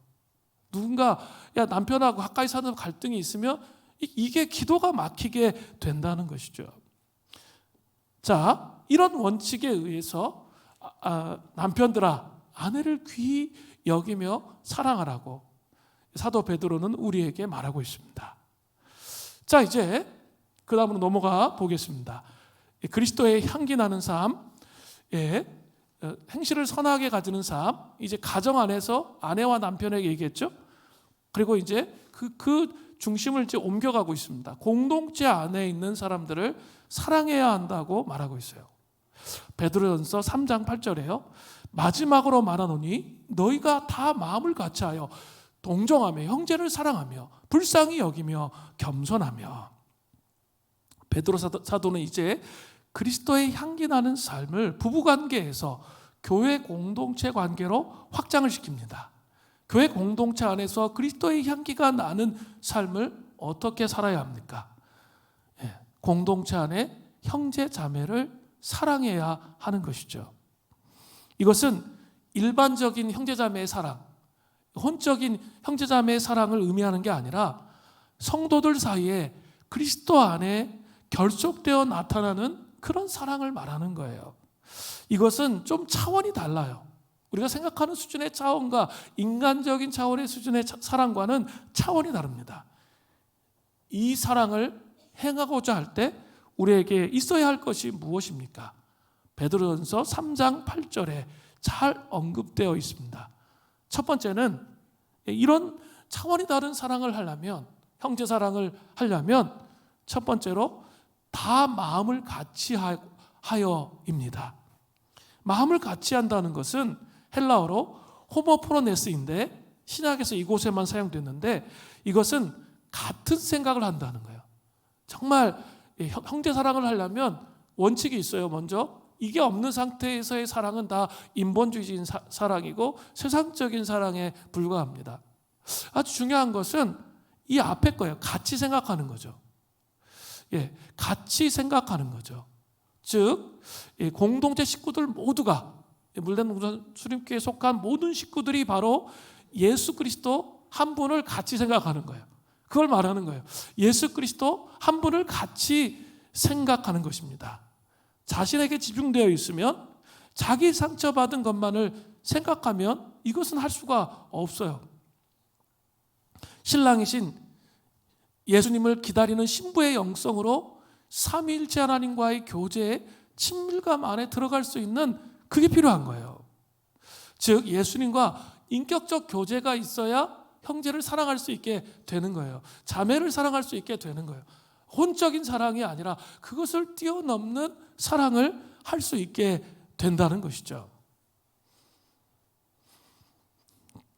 S1: 누군가 남편하고 가까이 사는 갈등이 있으면 이게 기도가 막히게 된다는 것이죠. 자, 이런 원칙에 의해서 남편들아 아내를 귀히 여기며 사랑하라고 사도 베드로는 우리에게 말하고 있습니다. 자, 이제 그 다음으로 넘어가 보겠습니다. 그리스도의 향기 나는 삶, 행실을 선하게 가지는 삶, 이제 가정 안에서 아내와 남편에게 얘기했죠. 그리고 이제 그 중심을 이제 옮겨가고 있습니다. 공동체 안에 있는 사람들을 사랑해야 한다고 말하고 있어요. 베드로전서 3장 8절에요. 마지막으로 말하노니 너희가 다 마음을 같이하여 동정하며 형제를 사랑하며 불쌍히 여기며 겸손하며. 베드로 사도는 이제 그리스도의 향기 나는 삶을 부부관계에서 교회 공동체 관계로 확장을 시킵니다. 교회 공동체 안에서 그리스도의 향기가 나는 삶을 어떻게 살아야 합니까? 공동체 안에 형제 자매를 사랑해야 하는 것이죠. 이것은 일반적인 형제 자매의 사랑, 혼적인 형제 자매의 사랑을 의미하는 게 아니라 성도들 사이에 그리스도 안에 결속되어 나타나는 그런 사랑을 말하는 거예요. 이것은 좀 차원이 달라요. 우리가 생각하는 수준의 차원과 인간적인 차원의 수준의 사랑과는 차원이 다릅니다. 이 사랑을 행하고자 할 때 우리에게 있어야 할 것이 무엇입니까? 베드로전서 3장 8절에 잘 언급되어 있습니다. 첫 번째는 이런 차원이 다른 사랑을 하려면, 형제 사랑을 하려면 첫 번째로 다 마음을 같이 하여입니다. 마음을 같이 한다는 것은 헬라어로 호모프로네스인데 신약에서 이곳에만 사용됐는데 이것은 같은 생각을 한다는 거예요. 정말 형제 사랑을 하려면 원칙이 있어요. 먼저 이게 없는 상태에서의 사랑은 다 인본주의적인 사랑이고 세상적인 사랑에 불과합니다. 아주 중요한 것은 이 앞에 거예요. 같이 생각하는 거죠. 같이 생각하는 거죠. 즉 공동체 식구들 모두가 물대농장 수림교회에 속한 모든 식구들이 바로 예수 그리스도 한 분을 같이 생각하는 거예요. 그걸 말하는 거예요. 예수 그리스도 한 분을 같이 생각하는 것입니다. 자신에게 집중되어 있으면 자기 상처받은 것만을 생각하면 이것은 할 수가 없어요. 신랑이신 예수님을 기다리는 신부의 영성으로 삼위일체 하나님과의 교제에 친밀감 안에 들어갈 수 있는 그게 필요한 거예요. 즉 예수님과 인격적 교제가 있어야 형제를 사랑할 수 있게 되는 거예요. 자매를 사랑할 수 있게 되는 거예요. 혼적인 사랑이 아니라 그것을 뛰어넘는 사랑을 할 수 있게 된다는 것이죠.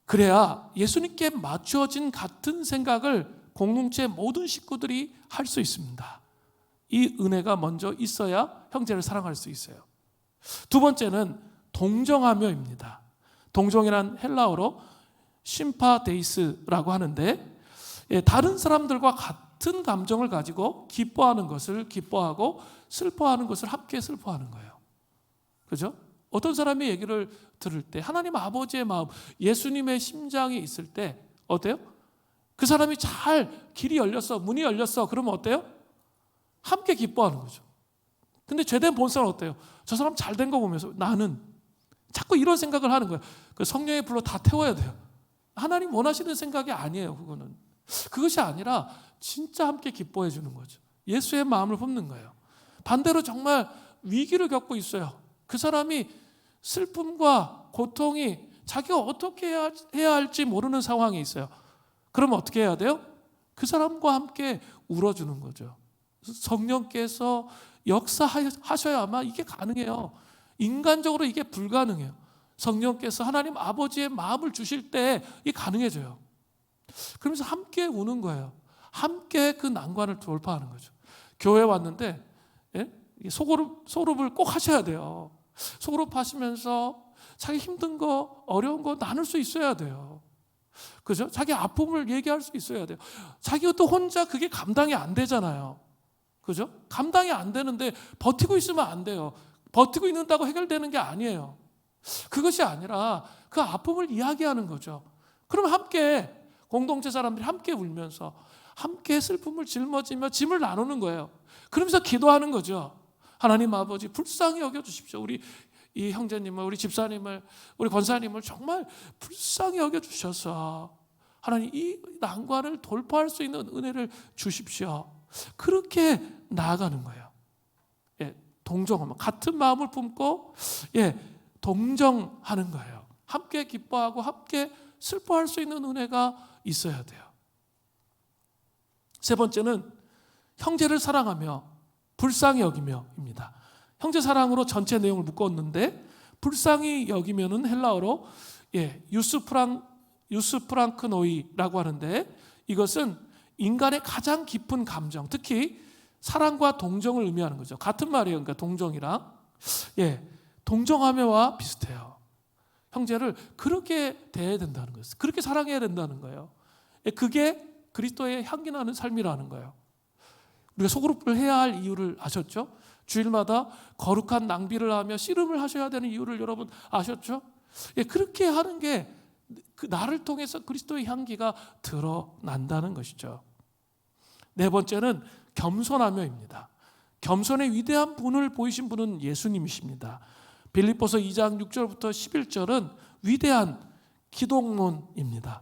S1: 그래야 예수님께 맞추어진 같은 생각을 공동체 모든 식구들이 할 수 있습니다. 이 은혜가 먼저 있어야 형제를 사랑할 수 있어요. 두 번째는 동정하며입니다. 동정이란 헬라어로 심파데이스라고 하는데 다른 사람들과 같은 감정을 가지고 기뻐하는 것을 기뻐하고 슬퍼하는 것을 함께 슬퍼하는 거예요. 그죠? 어떤 사람의 얘기를 들을 때 하나님 아버지의 마음, 예수님의 심장이 있을 때 어때요? 그 사람이 잘 길이 열렸어, 문이 열렸어. 그러면 어때요? 함께 기뻐하는 거죠. 근데 죄된 본성은 어때요? 저 사람 잘 된 거 보면서 나는 자꾸 이런 생각을 하는 거예요. 그 성령의 불로 다 태워야 돼요. 하나님 원하시는 생각이 아니에요. 그거는. 그것이 아니라 진짜 함께 기뻐해 주는 거죠. 예수의 마음을 품는 거예요. 반대로 정말 위기를 겪고 있어요. 그 사람이 슬픔과 고통이 자기가 어떻게 해야 할지 모르는 상황이 있어요. 그러면 어떻게 해야 돼요? 그 사람과 함께 울어주는 거죠. 성령께서 역사하셔야만 이게 가능해요. 인간적으로 이게 불가능해요. 성령께서 하나님 아버지의 마음을 주실 때 이게 가능해져요. 그러면서 함께 우는 거예요. 함께 그 난관을 돌파하는 거죠. 교회 왔는데 소그룹을 꼭 하셔야 돼요. 소그룹 하시면서 자기 힘든 거, 어려운 거 나눌 수 있어야 돼요. 그죠? 자기 아픔을 얘기할 수 있어야 돼요. 자기가 또 혼자 그게 감당이 안 되잖아요. 그죠? 감당이 안 되는데 버티고 있으면 안 돼요. 버티고 있는다고 해결되는 게 아니에요. 그것이 아니라 그 아픔을 이야기하는 거죠. 그럼 함께 공동체 사람들이 함께 울면서 함께 슬픔을 짊어지며 짐을 나누는 거예요. 그러면서 기도하는 거죠. 하나님 아버지 불쌍히 여겨주십시오. 우리 이 형제님을, 우리 집사님을, 우리 권사님을 정말 불쌍히 여겨주셔서 하나님 이 난관을 돌파할 수 있는 은혜를 주십시오. 그렇게 나아가는 거예요. 동정하면 같은 마음을 품고 동정하는 거예요. 함께 기뻐하고 함께 슬퍼할 수 있는 은혜가 있어야 돼요. 세 번째는 형제를 사랑하며 불쌍히 여기며입니다. 형제 사랑으로 전체 내용을 묶었는데 불쌍히 여기면은 헬라어로 유스프랑크노이라고 하는데 이것은 인간의 가장 깊은 감정, 특히 사랑과 동정을 의미하는 거죠. 같은 말이에요. 그러니까 동정이랑 동정하며와 비슷해요. 형제를 그렇게 대해야 된다는 거예요. 그렇게 사랑해야 된다는 거예요. 그게 그리스도의 향기 나는 삶이라는 거예요. 우리가 소그룹을 해야 할 이유를 아셨죠? 주일마다 거룩한 낭비를 하며 씨름을 하셔야 되는 이유를 여러분 아셨죠? 그렇게 하는 게 나를 통해서 그리스도의 향기가 드러난다는 것이죠. 네 번째는 겸손하며입니다. 겸손의 위대한 분을 보이신 분은 예수님이십니다. 빌립보서 2장 6절부터 11절은 위대한 기독론입니다.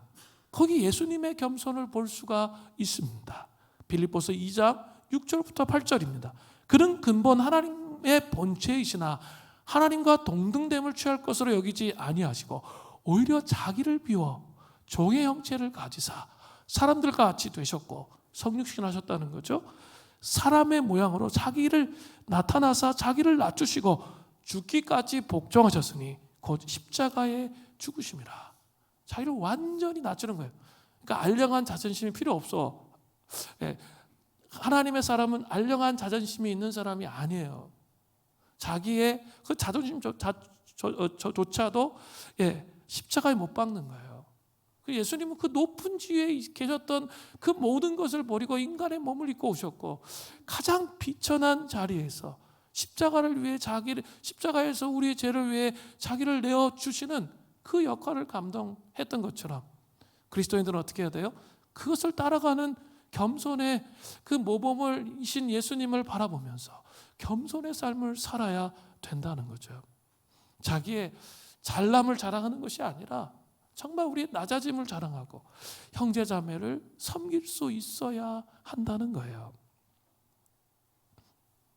S1: 거기 예수님의 겸손을 볼 수가 있습니다. 빌립보서 2장 6절부터 8절입니다. 그는 근본 하나님의 본체이시나 하나님과 동등됨을 취할 것으로 여기지 아니하시고 오히려 자기를 비워 종의 형체를 가지사 사람들과 같이 되셨고 성육신하셨다는 거죠. 사람의 모양으로 자기를 나타나사 자기를 낮추시고 죽기까지 복종하셨으니 곧 십자가에 죽으심이라. 자기를 완전히 낮추는 거예요. 그러니까 알량한 자존심이 필요 없어. 예, 하나님의 사람은 알량한 자존심이 있는 사람이 아니에요. 자기의 그 자존심조차도 십자가에 못 박는 거예요. 예수님은 그 높은 지위에 계셨던 그 모든 것을 버리고 인간의 몸을 입고 오셨고, 가장 비천한 자리에서 십자가를 위해 십자가에서 우리의 죄를 위해 자기를 내어 주시는 그 역할을 감당했던 것처럼, 그리스도인들은 어떻게 해야 돼요? 그것을 따라가는 겸손의 그 모범이신 예수님을 바라보면서 겸손의 삶을 살아야 된다는 거죠. 자기의 잘남을 자랑하는 것이 아니라 정말 우리의 낮아짐을 자랑하고 형제 자매를 섬길 수 있어야 한다는 거예요.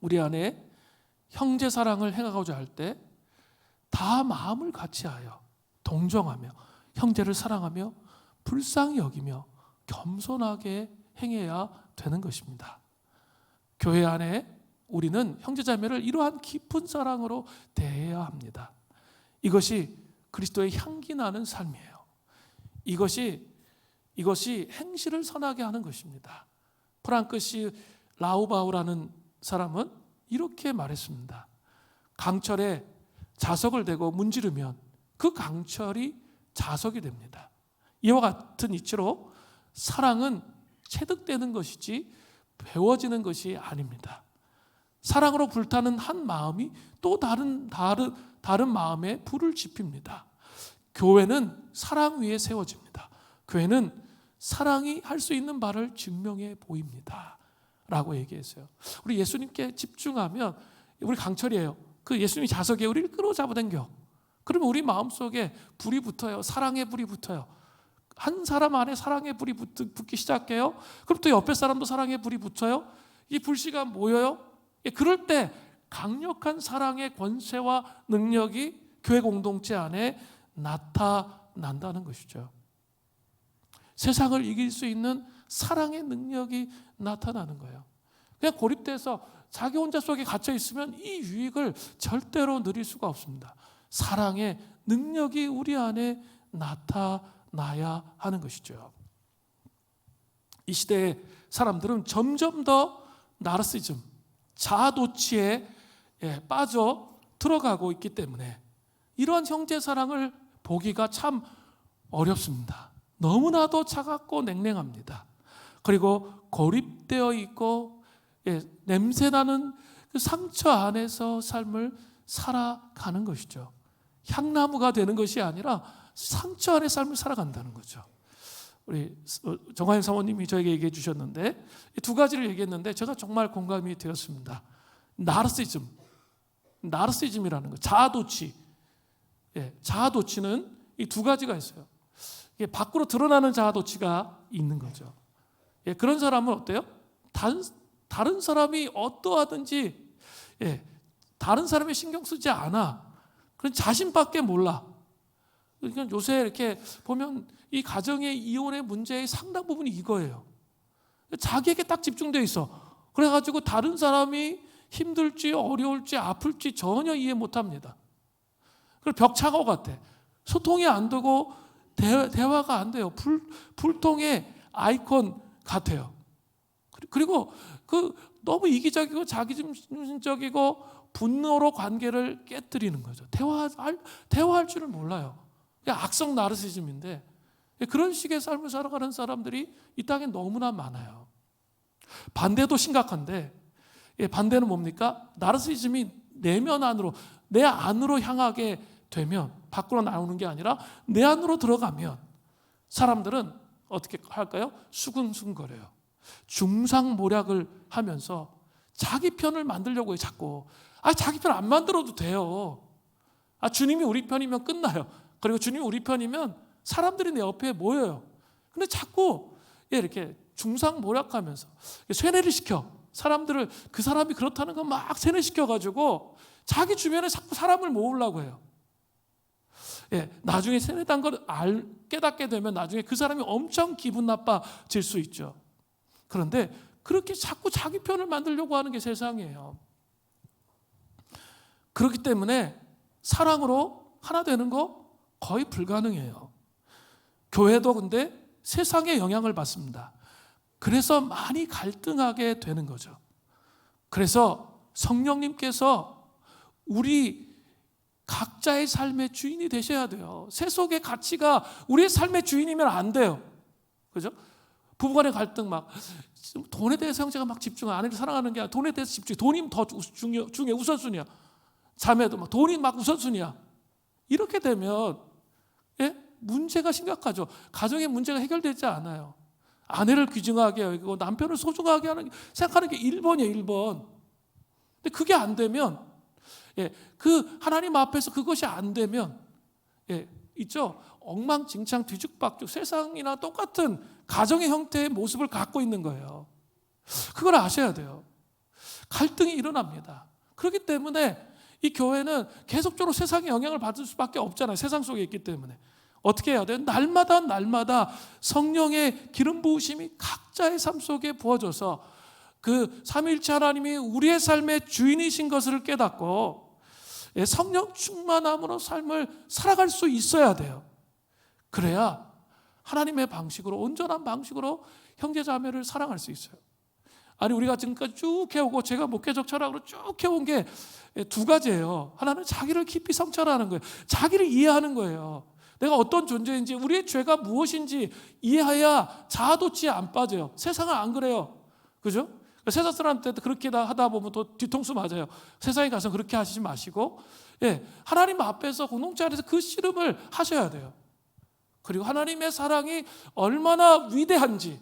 S1: 우리 안에 형제 사랑을 행하고자 할 때 다 마음을 같이하여 동정하며 형제를 사랑하며 불쌍히 여기며 겸손하게 행해야 되는 것입니다. 교회 안에 우리는 형제 자매를 이러한 깊은 사랑으로 대해야 합니다. 이것이 그리스도의 향기 나는 삶이에요. 이것이 행실을 선하게 하는 것입니다. 프랑크시 라우바우라는 사람은 이렇게 말했습니다. 강철에 자석을 대고 문지르면 그 강철이 자석이 됩니다. 이와 같은 이치로 사랑은 체득되는 것이지 배워지는 것이 아닙니다. 사랑으로 불타는 한 마음이 또 다른 마음에 불을 지핍니다. 교회는 사랑 위에 세워집니다. 교회는 사랑이 할 수 있는 바를 증명해 보입니다 라고 얘기했어요. 우리 예수님께 집중하면 우리 강철이에요. 그 예수님이 자석에 우리를 끌어잡아당겨. 그러면 우리 마음속에 불이 붙어요. 사랑의 불이 붙어요. 한 사람 안에 사랑의 불이 붙기 시작해요. 그럼 또 옆에 사람도 사랑의 불이 붙어요. 이 불씨가 모여요. 그럴 때 강력한 사랑의 권세와 능력이 교회 공동체 안에 나타난다는 것이죠. 세상을 이길 수 있는 사랑의 능력이 나타나는 거예요. 그냥 고립돼서 자기 혼자 속에 갇혀 있으면 이 유익을 절대로 누릴 수가 없습니다. 사랑의 능력이 우리 안에 나타나야 하는 것이죠. 이 시대의 사람들은 점점 더 나르시즘, 자아도취에 빠져 들어가고 있기 때문에 이러한 형제 사랑을 보기가 참 어렵습니다. 너무나도 차갑고 냉랭합니다. 그리고 고립되어 있고 냄새나는 그 상처 안에서 삶을 살아가는 것이죠. 향나무가 되는 것이 아니라 상처 안에 삶을 살아간다는 거죠. 우리 정화영 사모님이 저에게 얘기해 주셨는데 두 가지를 얘기했는데 제가 정말 공감이 되었습니다. 나르시즘이라는 거, 자아도취. 자아도취는 이 두 가지가 있어요. 밖으로 드러나는 자아도취가 있는 거죠. 그런 사람은 어때요? 다른 사람이 어떠하든지 다른 사람이 신경 쓰지 않아. 그런 자신밖에 몰라. 그러니까 요새 이렇게 보면 이 가정의 이혼의 문제의 상당 부분이 이거예요. 자기에게 딱 집중되어 있어. 그래가지고 다른 사람이 힘들지 어려울지 아플지 전혀 이해 못합니다. 그리고 벽창호 같아. 소통이 안 되고 대화가 안 돼요. 불통의 아이콘 같아요. 그리고 너무 이기적이고 자기중심적이고 분노로 관계를 깨뜨리는 거죠. 대화할 줄을 몰라요. 악성 나르시즘인데 그런 식의 삶을 살아가는 사람들이 이 땅에 너무나 많아요. 반대도 심각한데 반대는 뭡니까? 나르시즘이 내면 안으로 내 안으로 향하게 되면 밖으로 나오는 게 아니라 내 안으로 들어가면 사람들은 어떻게 할까요? 수근수근거려요. 중상모략을 하면서 자기 편을 만들려고 해요. 자꾸 자기 편 안 만들어도 돼요. 주님이 우리 편이면 끝나요. 그리고 주님이 우리 편이면 사람들이 내 옆에 모여요. 근데 자꾸 이렇게 중상모략하면서 세뇌를 시켜 사람들을, 그 사람이 그렇다는 거 막 세뇌시켜가지고 자기 주변에 자꾸 사람을 모으려고 해요. 나중에 세뇌단 걸 깨닫게 되면 나중에 그 사람이 엄청 기분 나빠질 수 있죠. 그런데 그렇게 자꾸 자기 편을 만들려고 하는 게 세상이에요. 그렇기 때문에 사랑으로 하나 되는 거 거의 불가능해요. 교회도 근데 세상의 영향을 받습니다. 그래서 많이 갈등하게 되는 거죠. 그래서 성령님께서 우리 각자의 삶의 주인이 되셔야 돼요. 세속의 가치가 우리의 삶의 주인이면 안 돼요. 그죠? 부부간의 갈등 막 돈에 대해서 형제가 막 집중해. 아내를 사랑하는 게 아니라 돈에 대해서 집중해. 돈이 더 중요해. 우선순위야. 자매도 막 돈이 막 우선순위야. 이렇게 되면 문제가 심각하죠. 가정의 문제가 해결되지 않아요. 아내를 귀중하게 여기고 남편을 소중하게 생각하는 게 1번이에요. 1번. 근데 그게 안 되면 그 하나님 앞에서 그것이 안 되면 있죠. 엉망진창 뒤죽박죽 세상이나 똑같은 가정의 형태의 모습을 갖고 있는 거예요. 그걸 아셔야 돼요. 갈등이 일어납니다. 그렇기 때문에 이 교회는 계속적으로 세상의 영향을 받을 수밖에 없잖아요. 세상 속에 있기 때문에. 어떻게 해야 돼요? 날마다 성령의 기름 부으심이 각자의 삶 속에 부어져서 그 삼위일체 하나님이 우리의 삶의 주인이신 것을 깨닫고 성령 충만함으로 삶을 살아갈 수 있어야 돼요. 그래야 하나님의 방식으로, 온전한 방식으로 형제자매를 사랑할 수 있어요. 아니 우리가 지금까지 쭉 해오고 제가 목회적 철학으로 쭉 해온 게 두 가지예요. 하나는 자기를 깊이 성찰하는 거예요. 자기를 이해하는 거예요. 내가 어떤 존재인지, 우리의 죄가 무엇인지 이해해야 자아도취에 안 빠져요. 세상은 안 그래요. 그죠? 세상 사람한테도 그렇게 하다 보면 또 뒤통수 맞아요. 세상에 가서 그렇게 하시지 마시고 하나님 앞에서 공동체 안에서 그 씨름을 하셔야 돼요. 그리고 하나님의 사랑이 얼마나 위대한지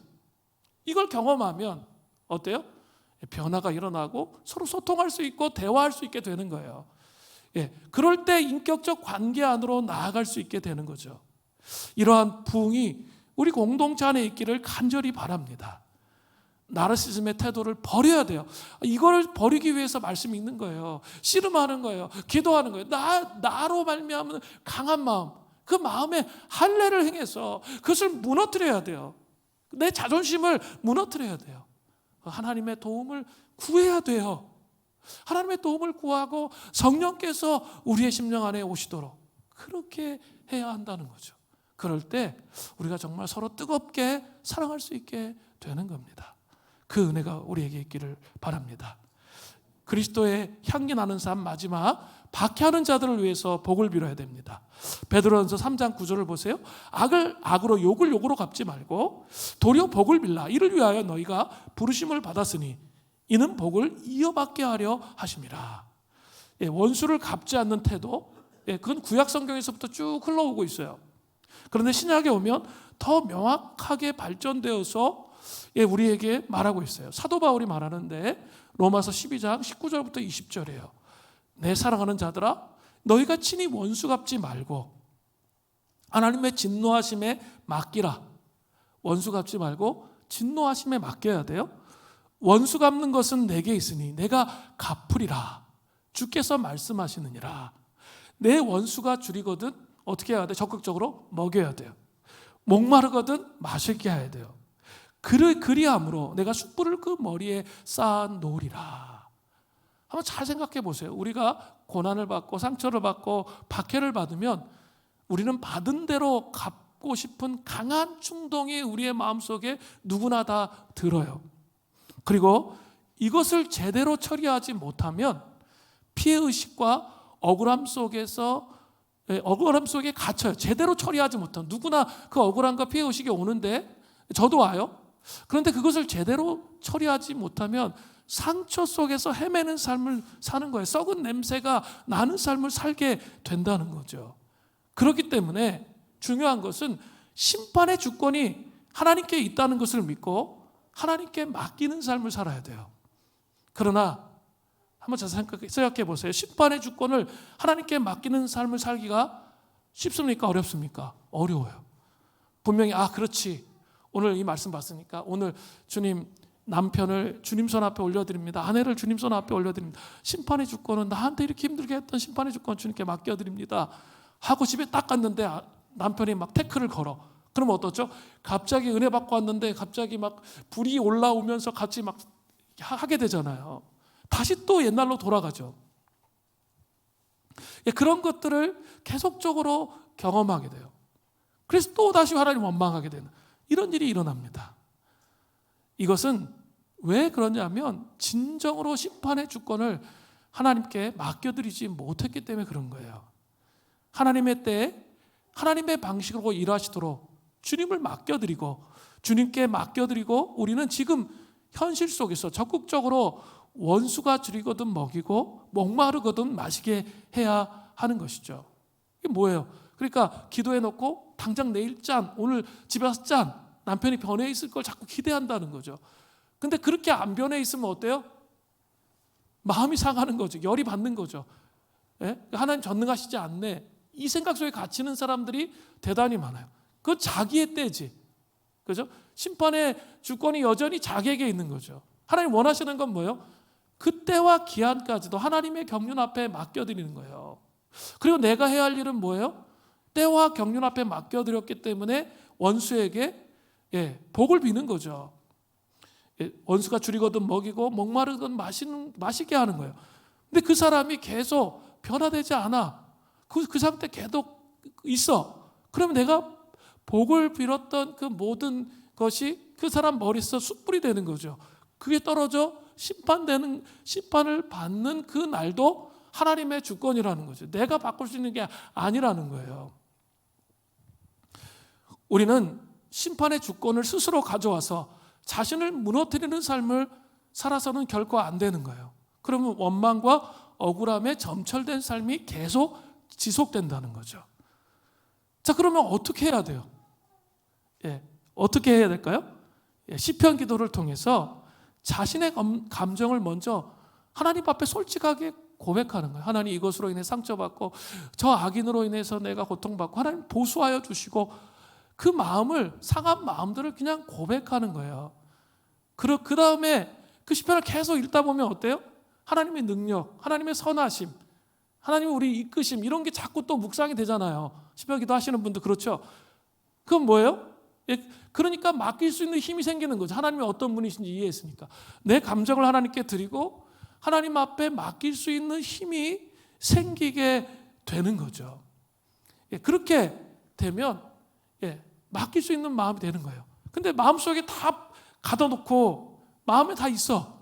S1: 이걸 경험하면 어때요? 변화가 일어나고 서로 소통할 수 있고 대화할 수 있게 되는 거예요. 그럴 때 인격적 관계 안으로 나아갈 수 있게 되는 거죠. 이러한 부흥이 우리 공동체 안에 있기를 간절히 바랍니다. 나르시즘의 태도를 버려야 돼요. 이걸 버리기 위해서 말씀이 있는 거예요. 씨름하는 거예요. 기도하는 거예요. 나로 말미암은 강한 마음, 그 마음에 할례를 행해서 그것을 무너뜨려야 돼요. 내 자존심을 무너뜨려야 돼요. 하나님의 도움을 구해야 돼요. 하나님의 도움을 구하고 성령께서 우리의 심령 안에 오시도록 그렇게 해야 한다는 거죠. 그럴 때 우리가 정말 서로 뜨겁게 사랑할 수 있게 되는 겁니다. 그 은혜가 우리에게 있기를 바랍니다. 그리스도의 향기 나는 삶 마지막 박해하는 자들을 위해서 복을 빌어야 됩니다. 베드로전서 3장 9절을 보세요. 악을 악으로 욕을 욕으로 갚지 말고 도리어 복을 빌라. 이를 위하여 너희가 부르심을 받았으니 이는 복을 이어받게 하려 하심이라. 원수를 갚지 않는 태도, 그건 구약 성경에서부터 쭉 흘러오고 있어요. 그런데 신약에 오면 더 명확하게 발전되어서 우리에게 말하고 있어요. 사도 바울이 말하는데 로마서 12장 19절부터 20절이에요. 내 사랑하는 자들아, 너희가 친히 원수 갚지 말고 하나님의 진노하심에 맡기라. 원수 갚지 말고 진노하심에 맡겨야 돼요. 원수 갚는 것은 내게 있으니 내가 갚으리라. 주께서 말씀하시느니라. 내 원수가 줄이거든 어떻게 해야 돼? 적극적으로 먹여야 돼요. 목마르거든 마시게 해야 돼요. 그리함으로 내가 숯불을 그 머리에 쌓아 놓으리라. 한번 잘 생각해 보세요. 우리가 고난을 받고 상처를 받고 박해를 받으면 우리는 받은 대로 갚고 싶은 강한 충동이 우리의 마음속에 누구나 다 들어요. 그리고 이것을 제대로 처리하지 못하면 피해의식과 억울함 속에 갇혀요. 제대로 처리하지 못하면 누구나 그 억울함과 피해의식이 오는데 저도 와요. 그런데 그것을 제대로 처리하지 못하면 상처 속에서 헤매는 삶을 사는 거예요. 썩은 냄새가 나는 삶을 살게 된다는 거죠. 그렇기 때문에 중요한 것은 심판의 주권이 하나님께 있다는 것을 믿고 하나님께 맡기는 삶을 살아야 돼요. 그러나 한번 잘 생각해 보세요. 심판의 주권을 하나님께 맡기는 삶을 살기가 쉽습니까? 어렵습니까? 어려워요. 분명히 그렇지. 오늘 이 말씀 봤으니까 오늘 주님 남편을 주님 손 앞에 올려드립니다. 아내를 주님 손 앞에 올려드립니다. 심판의 주권은 나한테 이렇게 힘들게 했던 심판의 주권 주님께 맡겨드립니다. 하고 집에 딱 갔는데 남편이 막 태클을 걸어. 그러면 어떻죠? 갑자기 은혜 받고 왔는데 갑자기 막 불이 올라오면서 같이 막 하게 되잖아요. 다시 또 옛날로 돌아가죠. 그런 것들을 계속적으로 경험하게 돼요. 그래서 또 다시 하나님 원망하게 되는 이런 일이 일어납니다. 이것은 왜 그러냐면 진정으로 심판의 주권을 하나님께 맡겨드리지 못했기 때문에 그런 거예요. 하나님의 때에 하나님의 방식으로 일하시도록 주님을 맡겨드리고, 주님께 맡겨드리고, 우리는 지금 현실 속에서 적극적으로 원수가 줄이거든 먹이고 목마르거든 마시게 해야 하는 것이죠. 이게 뭐예요? 그러니까 기도해 놓고 당장 내일 짠, 오늘 집에 와서 짠, 남편이 변해 있을 걸 자꾸 기대한다는 거죠. 근데 그렇게 안 변해 있으면 어때요? 마음이 상하는 거죠. 열이 받는 거죠. 예? 하나님 전능하시지 않네, 이 생각 속에 갇히는 사람들이 대단히 많아요. 그건 자기의 때지, 그죠? 심판의 주권이 여전히 자기에게 있는 거죠. 하나님 원하시는 건 뭐예요? 그때와 기한까지도 하나님의 경륜 앞에 맡겨드리는 거예요. 그리고 내가 해야 할 일은 뭐예요? 때와 경륜 앞에 맡겨드렸기 때문에 원수에게 복을 비는 거죠. 원수가 줄이거든 먹이고 목마르든 마시게 하는 거예요. 근데 그 사람이 계속 변화되지 않아. 그 상태 계속 있어. 그러면 내가 복을 빌었던 그 모든 것이 그 사람 머릿속 숯불이 되는 거죠. 그게 떨어져 심판을 받는 그 날도 하나님의 주권이라는 거죠. 내가 바꿀 수 있는 게 아니라는 거예요. 우리는 심판의 주권을 스스로 가져와서 자신을 무너뜨리는 삶을 살아서는 결코 안 되는 거예요. 그러면 원망과 억울함에 점철된 삶이 계속 지속된다는 거죠. 자, 그러면 어떻게 해야 돼요? 어떻게 해야 될까요? 시편 기도를 통해서 자신의 감정을 먼저 하나님 앞에 솔직하게 고백하는 거예요. 하나님, 이것으로 인해 상처받고 저 악인으로 인해서 내가 고통받고 하나님 보수하여 주시고, 그 마음을, 상한 마음들을 그냥 고백하는 거예요. 그 다음에 그 시편을 계속 읽다 보면 어때요? 하나님의 능력, 하나님의 선하심, 하나님의 우리 이끄심, 이런 게 자꾸 또 묵상이 되잖아요. 시편 기도 하시는 분들 그렇죠? 그건 뭐예요? 그러니까 맡길 수 있는 힘이 생기는 거죠. 하나님이 어떤 분이신지 이해했으니까. 내 감정을 하나님께 드리고 하나님 앞에 맡길 수 있는 힘이 생기게 되는 거죠. 그렇게 되면 맡길 수 있는 마음이 되는 거예요. 근데 마음속에 다 가둬놓고 마음에 다 있어.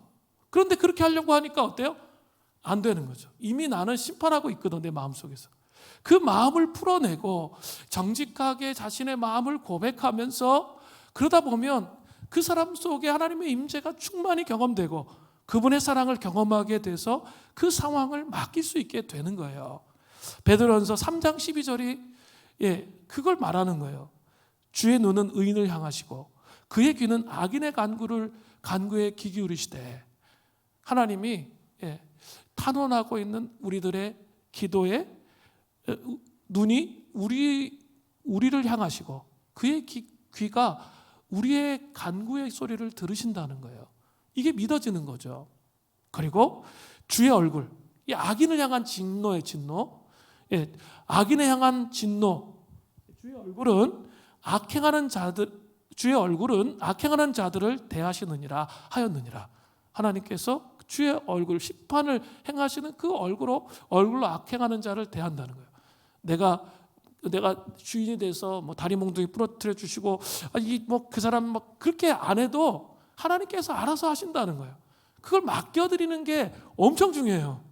S1: 그런데 그렇게 하려고 하니까 어때요? 안 되는 거죠. 이미 나는 심판하고 있거든, 내 마음속에서. 그 마음을 풀어내고 정직하게 자신의 마음을 고백하면서 그러다 보면 그 사람 속에 하나님의 임재가 충만히 경험되고 그분의 사랑을 경험하게 돼서 그 상황을 맡길 수 있게 되는 거예요. 베드로전서 3장 12절이 그걸 말하는 거예요. 주의 눈은 의인을 향하시고 그의 귀는 악인의 간구에 귀 기울이시되, 하나님이 탄원하고 있는 우리들의 기도에 눈이 우리를 향하시고 그의 귀가 우리의 간구의 소리를 들으신다는 거예요. 이게 믿어지는 거죠. 그리고 주의 얼굴, 이 악인을 향한 진노의 진노, 악인을 향한 진노, 주의 얼굴은 악행하는 자들을 대하시느니라 하였느니라. 하나님께서 주의 얼굴, 심판을 행하시는 그 얼굴로 악행하는 자를 대한다는 거예요. 내가 주인이 돼서 다리 몽둥이 부러뜨려 주시고 그 사람 그렇게 안 해도 하나님께서 알아서 하신다는 거예요. 그걸 맡겨드리는 게 엄청 중요해요.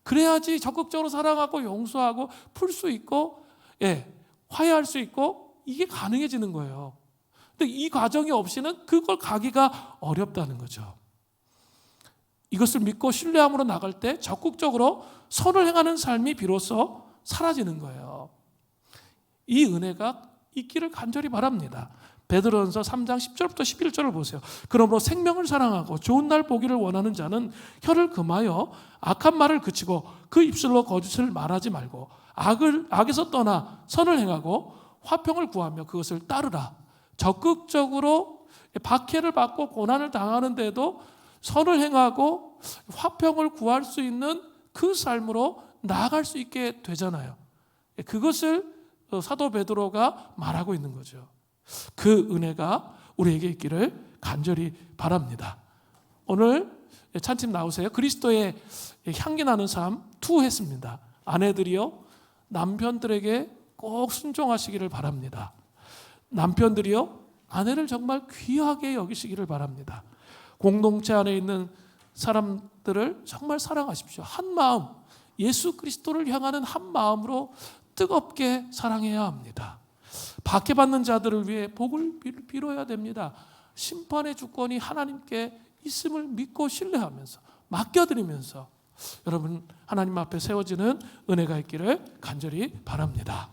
S1: 그래야지 적극적으로 사랑하고 용서하고 풀 수 있고 화해할 수 있고 이게 가능해지는 거예요. 근데 이 과정이 없이는 그걸 가기가 어렵다는 거죠. 이것을 믿고 신뢰함으로 나갈 때 적극적으로 선을 행하는 삶이 비로소 사라지는 거예요. 이 은혜가 있기를 간절히 바랍니다. 베드로전서 3장 10절부터 11절을 보세요. 그러므로 생명을 사랑하고 좋은 날 보기를 원하는 자는 혀를 금하여 악한 말을 그치고 그 입술로 거짓을 말하지 말고 악에서 떠나 선을 행하고 화평을 구하며 그것을 따르라. 적극적으로 박해를 받고 고난을 당하는데도 선을 행하고 화평을 구할 수 있는 그 삶으로 나아갈 수 있게 되잖아요. 그것을 사도 베드로가 말하고 있는 거죠. 그 은혜가 우리에게 있기를 간절히 바랍니다. 오늘 찬팀 나오세요. 그리스도의 향기 나는 삶 2 했습니다. 아내들이요, 남편들에게 꼭 순종하시기를 바랍니다. 남편들이요, 아내를 정말 귀하게 여기시기를 바랍니다. 공동체 안에 있는 사람들을 정말 사랑하십시오. 한 마음, 예수 그리스도를 향하는 한 마음으로 뜨겁게 사랑해야 합니다. 박해받는 자들을 위해 복을 빌어야 됩니다. 심판의 주권이 하나님께 있음을 믿고 신뢰하면서 맡겨드리면서 여러분 하나님 앞에 세워지는 은혜가 있기를 간절히 바랍니다.